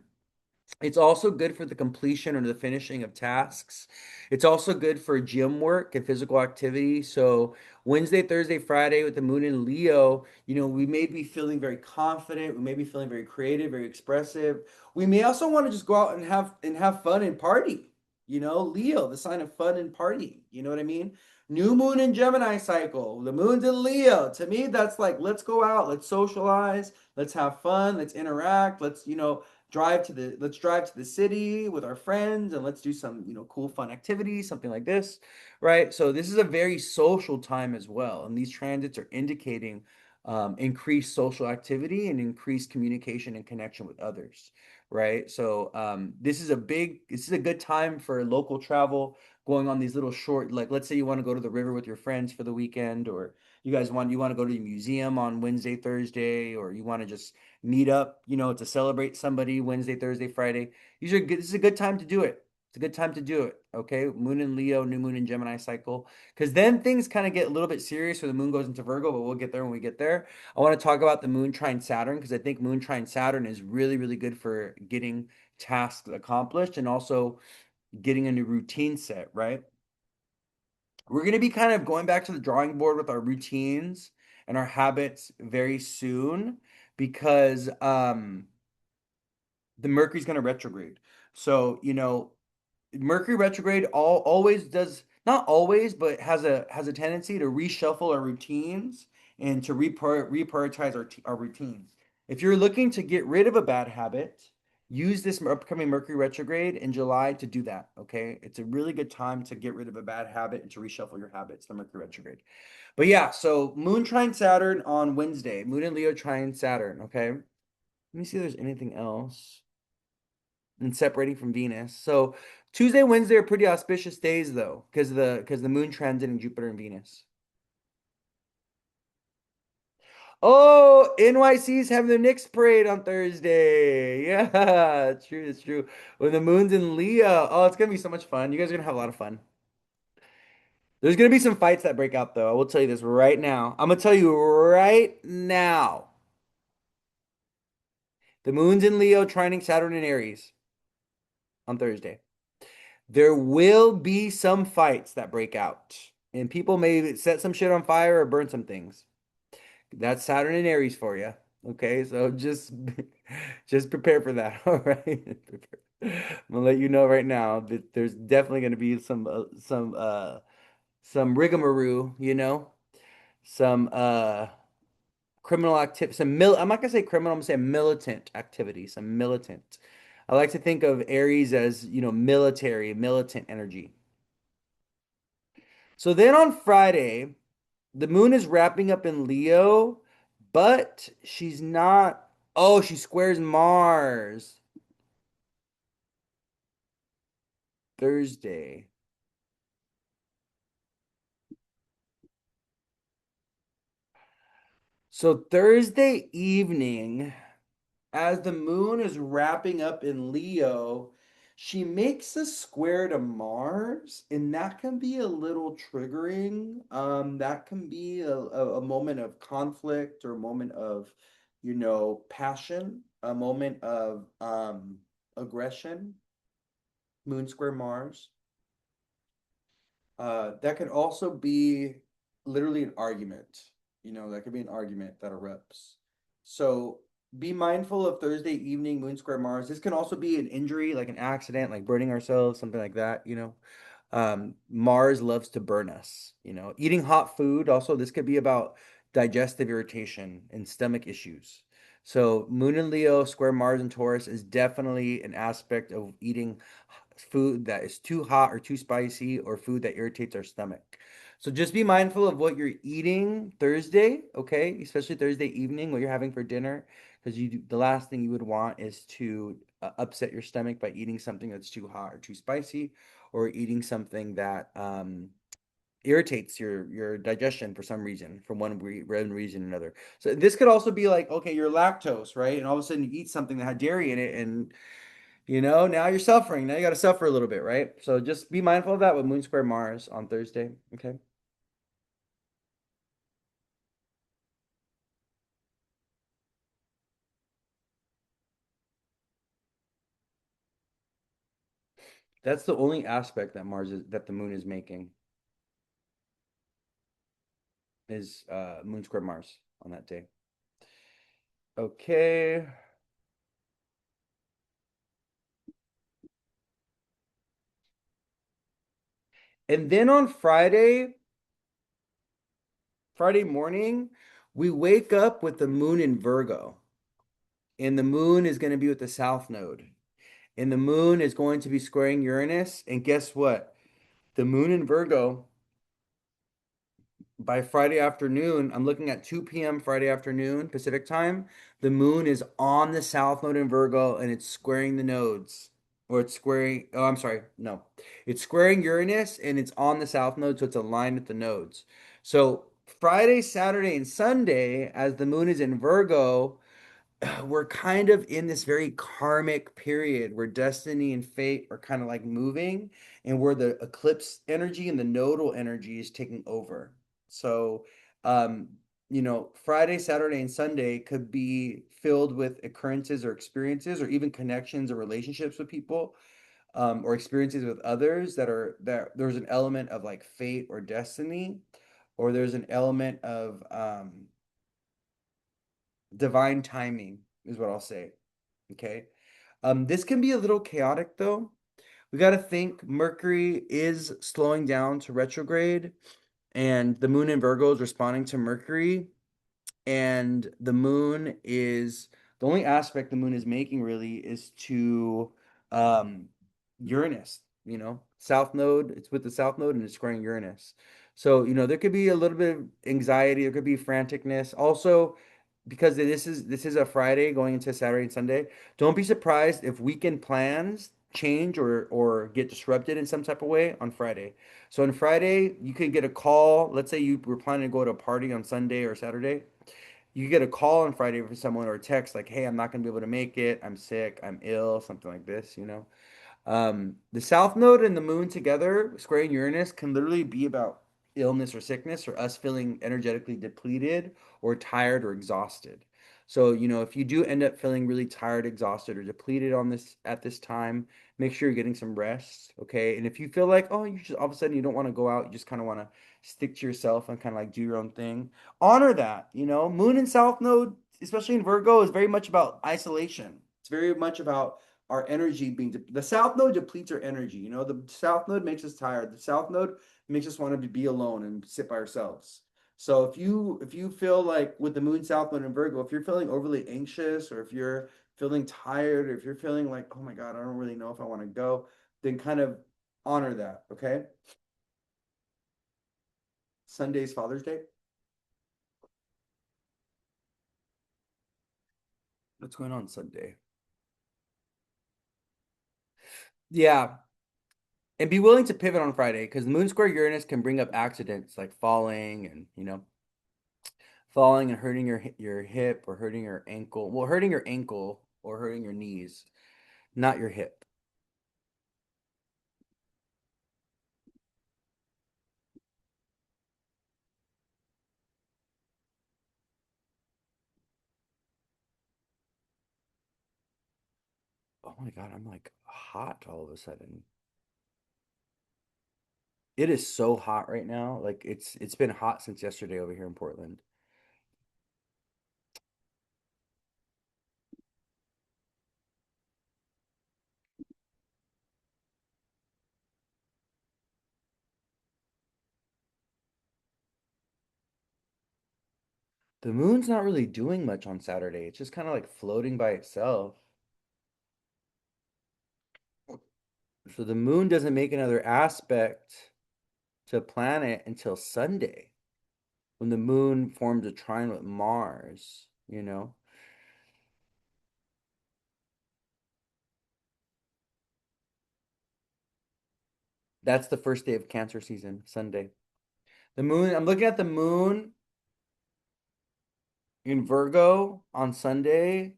It's also good for the completion or the finishing of tasks. It's also good for gym work and physical activity. So Wednesday, Thursday, Friday with the moon in Leo, we may be feeling very confident. We may be feeling very creative, very expressive. We may also want to just go out and have fun and party. Leo, the sign of fun and party. You know what I mean? New moon in Gemini cycle. The moon's in Leo. To me, that's like, let's go out, let's socialize, let's have fun, let's interact, let's drive to the city with our friends and let's do some cool fun activities, something like this, right? So this is a very social time as well, and these transits are indicating increased social activity and increased communication and connection with others, right? So this is a good time for local travel, going on these little short, like let's say you want to go to the river with your friends for the weekend, or you want to go to the museum on Wednesday, Thursday, or you want to just meet up, to celebrate somebody Wednesday, Thursday, Friday. These are good. This is a good time to do it. It's a good time to do it. Okay. Moon in Leo, new moon in Gemini cycle. Because then things kind of get a little bit serious when the moon goes into Virgo, but we'll get there when we get there. I want to talk about the moon trine Saturn because I think moon trine Saturn is really, really good for getting tasks accomplished and also getting a new routine set, right? We're going to be kind of going back to the drawing board with our routines and our habits very soon because the Mercury's going to retrograde. So, Mercury retrograde always does not always, but has a tendency to reshuffle our routines and to reprioritize our routines. If you're looking to get rid of a bad habit, use this upcoming Mercury retrograde in July to do that. Okay, it's a really good time to get rid of a bad habit and to reshuffle your habits. The Mercury retrograde. But yeah, so Moon trine Saturn on Wednesday. Moon and Leo trine Saturn. Okay, let me see if there's anything else and separating from Venus. So Tuesday, Wednesday are pretty auspicious days though, because the moon transiting Jupiter and Venus. Oh, NYC's having the Knicks parade on Thursday. Yeah, it's true, it's true. When the moon's in Leo. Oh, it's gonna be so much fun. You guys are gonna have a lot of fun. There's gonna be some fights that break out though. I will tell you this right now. I'm gonna tell you right now. The moon's in Leo, trining Saturn and Aries on Thursday. There will be some fights that break out, and people may set some shit on fire or burn some things. That's Saturn and Aries for you. Okay, so just prepare for that. All right, I'm gonna let you know right now that there's definitely gonna be some rigmarole, some criminal activity, I'm not gonna say criminal, I'm gonna say militant activity, some militant. I like to think of Aries as, military, militant energy. So then on Friday, the moon is wrapping up in Leo, but she's not. Oh, she squares Mars Thursday. So Thursday evening, as the moon is wrapping up in Leo, she makes a square to Mars, and that can be a little triggering. That can be a moment of conflict or a moment of, passion, a moment of aggression. Moon square Mars. That could also be literally an argument. That could be an argument that erupts. So be mindful of Thursday evening, Moon Square Mars. This can also be an injury, like an accident, like burning ourselves, something like that. Mars loves to burn us, Eating hot food, also, this could be about digestive irritation and stomach issues. So Moon and Leo, square Mars and Taurus is definitely an aspect of eating food that is too hot or too spicy or food that irritates our stomach. So just be mindful of what you're eating Thursday, okay? Especially Thursday evening, what you're having for dinner, because the last thing you would want is to upset your stomach by eating something that's too hot or too spicy, or eating something that irritates your digestion for some reason, for one reason or another. So this could also be like, okay, you're lactose, right? And all of a sudden you eat something that had dairy in it, and now you're suffering. Now you got to suffer a little bit, right? So just be mindful of that with Moon Square Mars on Thursday. Okay. That's the only aspect that that the moon is making is moon square Mars on that day. Okay. And then on Friday morning, we wake up with the moon in Virgo. And the moon is going to be with the south node. And the moon is going to be squaring Uranus. And guess what? The moon in Virgo by Friday afternoon, I'm looking at 2 p.m. Friday afternoon, Pacific time. The moon is on the south node in Virgo and it's squaring the nodes. Or it's squaring, oh, I'm sorry, no. It's squaring Uranus and it's on the south node, so it's aligned with the nodes. So Friday, Saturday, and Sunday, as the moon is in Virgo, we're kind of in this very karmic period where destiny and fate are kind of like moving and where the eclipse energy and the nodal energy is taking over. So, um, Friday, Saturday, and Sunday could be filled with occurrences or experiences or even connections or relationships with people, or experiences with others that there's an element of like fate or destiny, or there's an element of divine timing is what I'll say. Okay. This can be a little chaotic though. We got to think Mercury is slowing down to retrograde, and the moon in Virgo is responding to Mercury, and the only aspect the moon is making really is to um Uranus, South node, it's with the South node and it's squaring Uranus. So, there could be a little bit of anxiety, there could be franticness. Also, because this is a Friday going into Saturday and Sunday, don't be surprised if weekend plans change or get disrupted in some type of way on Friday. So on Friday, you could get a call. Let's say you were planning to go to a party on Sunday or Saturday. You get a call on Friday from someone or a text like, "Hey, I'm not going to be able to make it. I'm sick. I'm ill," something like this. The South Node and the Moon together, squaring Uranus, can literally be about illness or sickness or us feeling energetically depleted or tired or exhausted. So, if you do end up feeling really tired, exhausted, or depleted on this at this time, make sure you're getting some rest, okay? And if you feel like, oh, you just all of a sudden you don't want to go out, you just kind of want to stick to yourself and kind of like do your own thing, honor that. Moon and South Node, especially in Virgo, is very much about isolation. It's very much about our energy the South Node depletes our energy. The South Node makes us tired. The South Node makes us want to be alone and sit by ourselves. So if you feel like with the Moon South Node in Virgo, if you're feeling overly anxious, or if you're feeling tired, or if you're feeling like, oh my God, I don't really know if I want to go, then kind of honor that. Okay. Sunday's Father's Day. What's going on Sunday? Yeah, and be willing to pivot on Friday because the Moon Square Uranus can bring up accidents like falling and falling and hurting your hip or hurting your ankle. Well, hurting your ankle or hurting your knees, not your hip. Oh my God, I'm like hot all of a sudden. It is so hot right now. Like it's been hot since yesterday over here in Portland. The moon's not really doing much on Saturday. It's just kind of like floating by itself. So the moon doesn't make another aspect to a planet until Sunday, when the moon forms a trine with Mars. That's the first day of Cancer season, Sunday. I'm looking at the moon in Virgo on Sunday,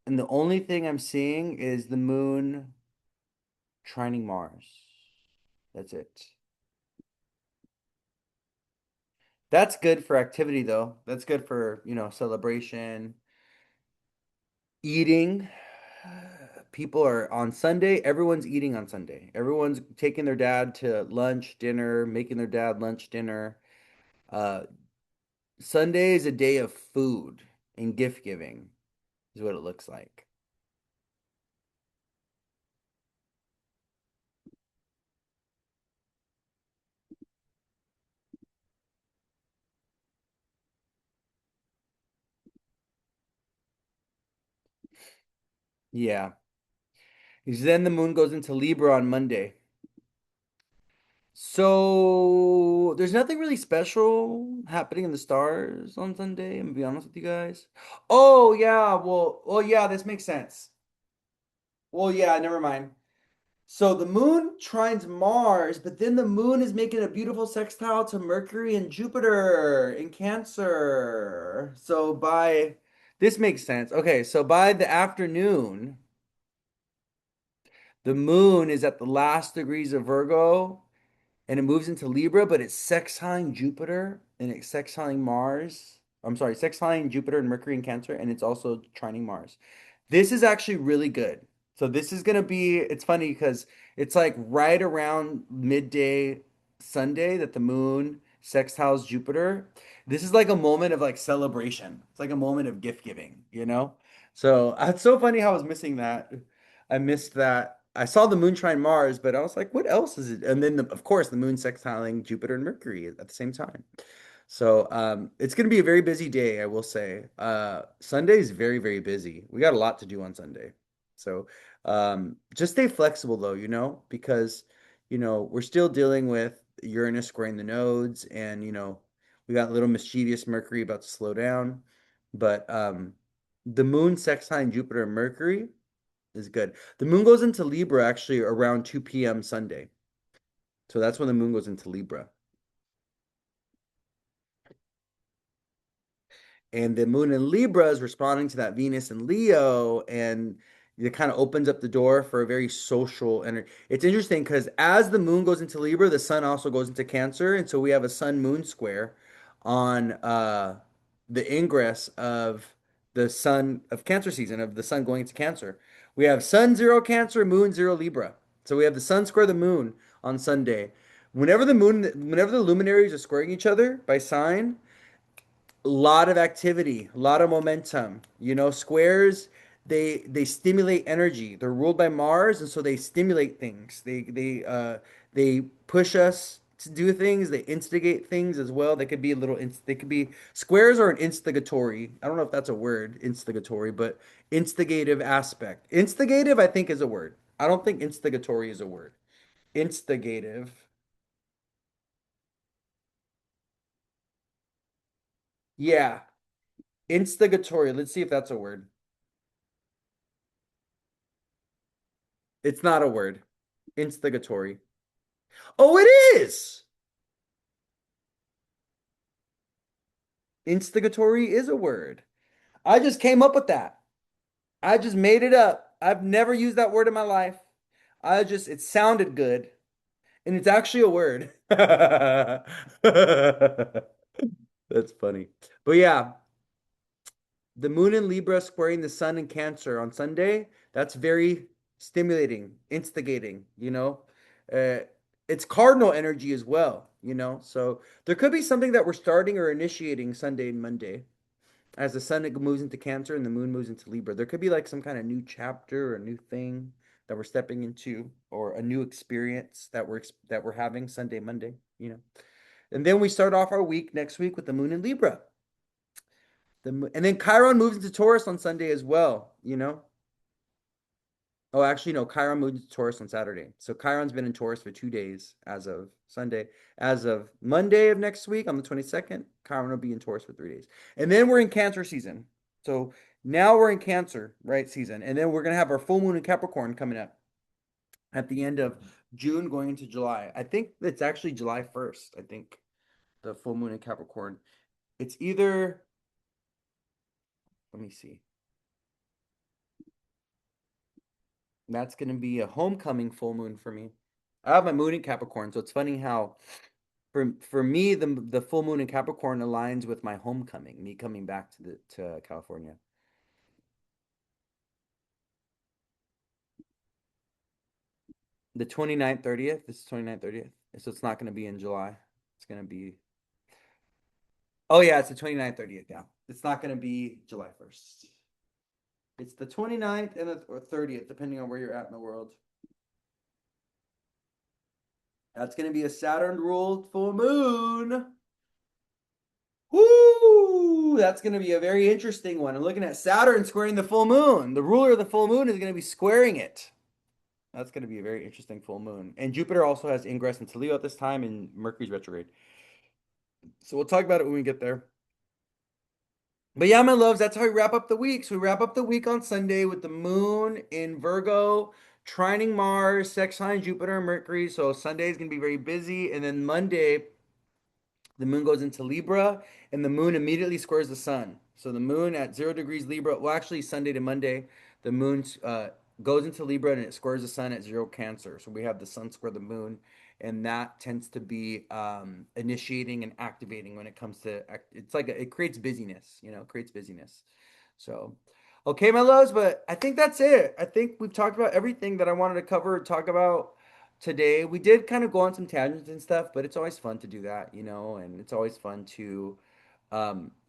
and the only thing I'm seeing is the moon trining Mars. That's it. That's good for activity, though. That's good for, celebration, eating, people are on Sunday, everyone's eating on Sunday. Everyone's taking their dad to lunch, dinner, making their dad lunch, dinner. Uh, Sunday is a day of food and gift giving, is what it looks like. Yeah. Because then the moon goes into Libra on Monday. So there's nothing really special happening in the stars on Sunday, I'm gonna be honest with you guys. Oh yeah, well yeah, this makes sense. Well, yeah, never mind. So the moon trines Mars, but then the moon is making a beautiful sextile to Mercury and Jupiter in Cancer. So by this makes sense. Okay, so by the afternoon, the moon is at the last degrees of Virgo and it moves into Libra, but it's sextiling Jupiter and it's sextiling Mars. I'm sorry, sextiling Jupiter and Mercury in Cancer, and it's also trining Mars. This is actually really good. So this is gonna be, it's funny because it's like right around midday Sunday that the moon sextiles Jupiter. This is like a moment of like celebration. It's like a moment of gift giving, you know? So it's so funny how I was missing that. I missed that. I saw the moon trine Mars, but I was like, what else is it? And then, of course, the moon sextiling Jupiter and Mercury at the same time. So it's going to be a very busy day, I will say. Sunday is very, very busy. We got a lot to do on Sunday. So just stay flexible, though, because, we're still dealing with Uranus squaring the nodes, and, we got a little mischievous Mercury about to slow down. But the moon sextile Jupiter and Mercury is good. The moon goes into Libra actually around 2 p.m. Sunday. So that's when the moon goes into Libra. And the moon in Libra is responding to that Venus in Leo, and it kind of opens up the door for a very social energy. It's interesting because as the moon goes into Libra, the sun also goes into Cancer, and so we have a sun moon square on the ingress of the sun of Cancer season, of the sun going into Cancer. We have sun zero Cancer, moon zero Libra. So we have the sun square the moon on Sunday. Whenever the luminaries are squaring each other by sign, a lot of activity, a lot of momentum. Squares, they stimulate energy. They're ruled by Mars, and so they stimulate things. They push us to do things. They instigate things as well. They could be a little. They could be squares are an instigatory. I don't know if that's a word, instigatory, but instigative aspect. Instigative, I think, is a word. I don't think instigatory is a word. Instigative. Yeah, instigatory. Let's see if that's a word. It's not a word. Instigatory. Oh, it is. Instigatory is a word. I just came up with that. I just made it up. I've never used that word in my life. It sounded good. And it's actually a word. That's funny. But yeah, the moon in Libra squaring the sun in Cancer on Sunday, that's very stimulating, instigating, Uh, it's cardinal energy as well. So there could be something that we're starting or initiating Sunday and Monday as the sun moves into Cancer and the moon moves into Libra. There could be like some kind of new chapter or a new thing that we're stepping into or a new experience that we're having Sunday, Monday. And then we start off our week next week with the moon in Libra. And then Chiron moves into Taurus on Sunday as well. Oh, actually, no, Chiron moved into Taurus on Saturday. So Chiron's been in Taurus for 2 days as of Sunday. As of Monday of next week on the 22nd, Chiron will be in Taurus for 3 days. And then we're in Cancer season. So now we're in Cancer, right, season. And then we're going to have our full moon in Capricorn coming up at the end of June going into July. I think it's actually July 1st, I think, the full moon in Capricorn. It's either, let me see. That's going to be a homecoming full moon for me. I have my moon in Capricorn, so it's funny how for me the full moon in Capricorn aligns with my homecoming, me coming back to California. The 29th, 30th. This is 29th, 30th. So it's not going to be in July. It's going to be, oh yeah, it's the 29th, 30th. Yeah. It's not going to be July 1st. It's the 29th and the or 30th, depending on where you're at in the world. That's going to be a Saturn ruled full moon. Woo! That's going to be a very interesting one. I'm looking at Saturn squaring the full moon. The ruler of the full moon is going to be squaring it. That's going to be a very interesting full moon. And Jupiter also has ingress into Leo at this time, and Mercury's retrograde. So we'll talk about it when we get there. But yeah, my loves, that's how we wrap up the week. So we wrap up the week on Sunday with the moon in Virgo, trining Mars, sextile Jupiter and Mercury. So Sunday is going to be very busy. And then Monday, the moon goes into Libra, and the moon immediately squares the sun. So the moon at 0 degrees Libra, well, actually, Sunday to Monday, the moon goes into Libra and it squares the sun at 0 Cancer. So we have the sun square the moon, and that tends to be initiating and activating when it comes to, it's like it creates busyness, it creates busyness. So, okay, my loves, but I think that's it. I think we've talked about everything that I wanted to cover, talk about today. We did kind of go on some tangents and stuff, but it's always fun to do that, and it's always fun to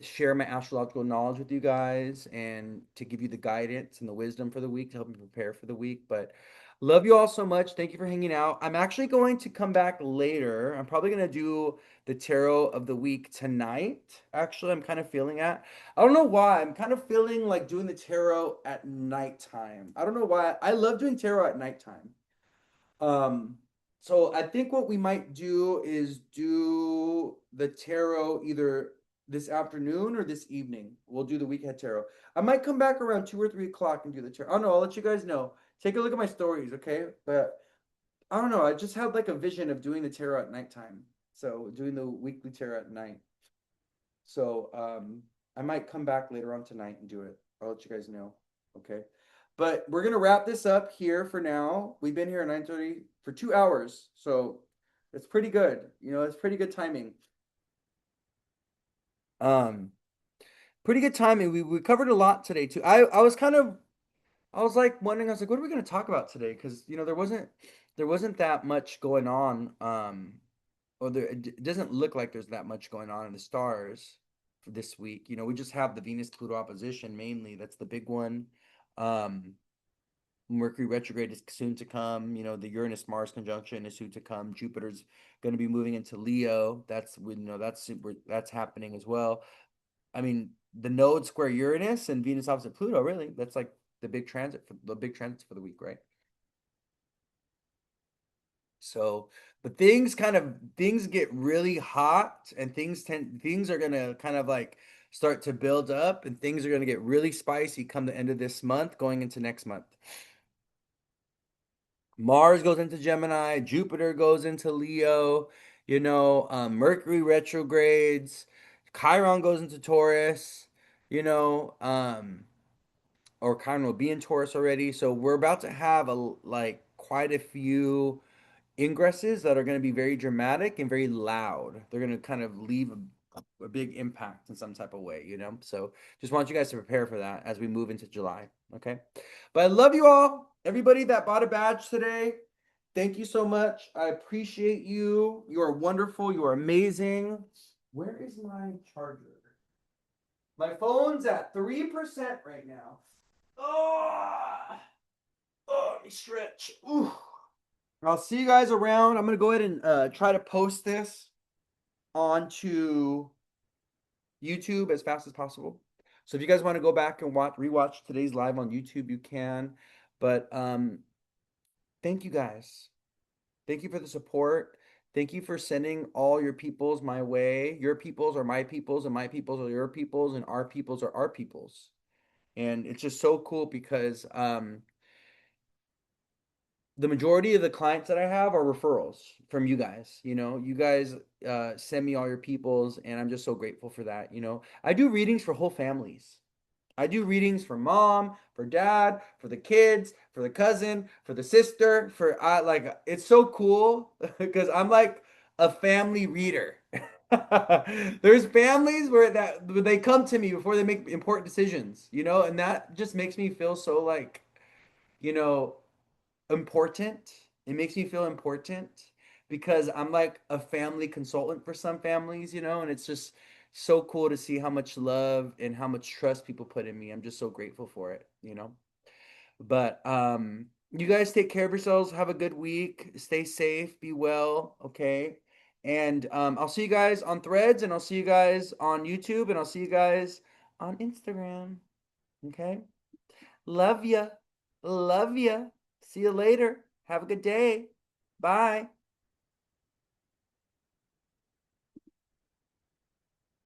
share my astrological knowledge with you guys and to give you the guidance and the wisdom for the week to help you prepare for the week. But love you all so much. Thank you for hanging out. I'm actually going to come back later. I'm probably going to do the tarot of the week tonight. Actually, I'm kind of feeling that. I don't know why. I'm kind of feeling like doing the tarot at nighttime. I don't know why. I love doing tarot at nighttime. Um, so I think what we might do is do the tarot either this afternoon or this evening. We'll do the weekend tarot. I might come back around 2 or 3 o'clock and do the tarot. I don't know. I'll let you guys know. Take a look at my stories, okay? But I don't know. I just had like a vision of doing the tarot at nighttime. So doing the weekly tarot at night. So I might come back later on tonight and do it. I'll let you guys know. Okay. But we're gonna wrap this up here for now. We've been here at 9:30 for 2 hours, so it's pretty good. It's pretty good timing. Um, Pretty good timing. We covered a lot today too. I was like wondering. I was like, what are we gonna talk about today? Because there wasn't that much going on. Or it doesn't look like there's that much going on in the stars for this week. We just have the Venus Pluto opposition mainly. That's the big one. Um, Mercury retrograde is soon to come. The Uranus Mars conjunction is soon to come. Jupiter's going to be moving into Leo. That's happening as well. I mean, the node square Uranus and Venus opposite Pluto. Really, that's like the big transits for the week, right? So, but things get really hot, and things are gonna kind of like start to build up, and things are gonna get really spicy come the end of this month, going into next month. Mars goes into Gemini, Jupiter goes into Leo, Mercury retrogrades, Chiron goes into Taurus, you know, or Chiron will be in Taurus already. So we're about to have like quite a few ingresses that are going to be very dramatic and very loud. They're going to kind of leave a big impact in some type of way. So just want you guys to prepare for that as we move into July. Okay. But I love you all. Everybody that bought a badge today, thank you so much. I appreciate you. You are wonderful. You are amazing. Where is my charger? My phone's at 3% right now. Oh, let me stretch. Ooh. I'll see you guys around. I'm gonna go ahead and try to post this onto YouTube as fast as possible. So if you guys want to go back and rewatch today's live on YouTube, you can. But thank you guys. Thank you for the support. Thank you for sending all your peoples my way. Your peoples are my peoples, and my peoples are your peoples, and our peoples are our peoples. And it's just so cool because the majority of the clients that I have are referrals from you guys. You guys send me all your peoples, and I'm just so grateful for that. I do readings for whole families. I do readings for mom, for dad, for the kids, for the cousin, for the sister, for like it's so cool because I'm like a family reader. There's families where they come to me before they make important decisions, and that just makes me feel so like, you know, important. It makes me feel important because I'm like a family consultant for some families, and it's just so cool to see how much love and how much trust people put in me. I'm just so grateful for it. But you guys take care of yourselves. Have a good week. Stay safe. Be well. Okay. And I'll see you guys on Threads, and I'll see you guys on YouTube, and I'll see you guys on Instagram. Okay. Love ya. Love ya. See you later. Have a good day. Bye.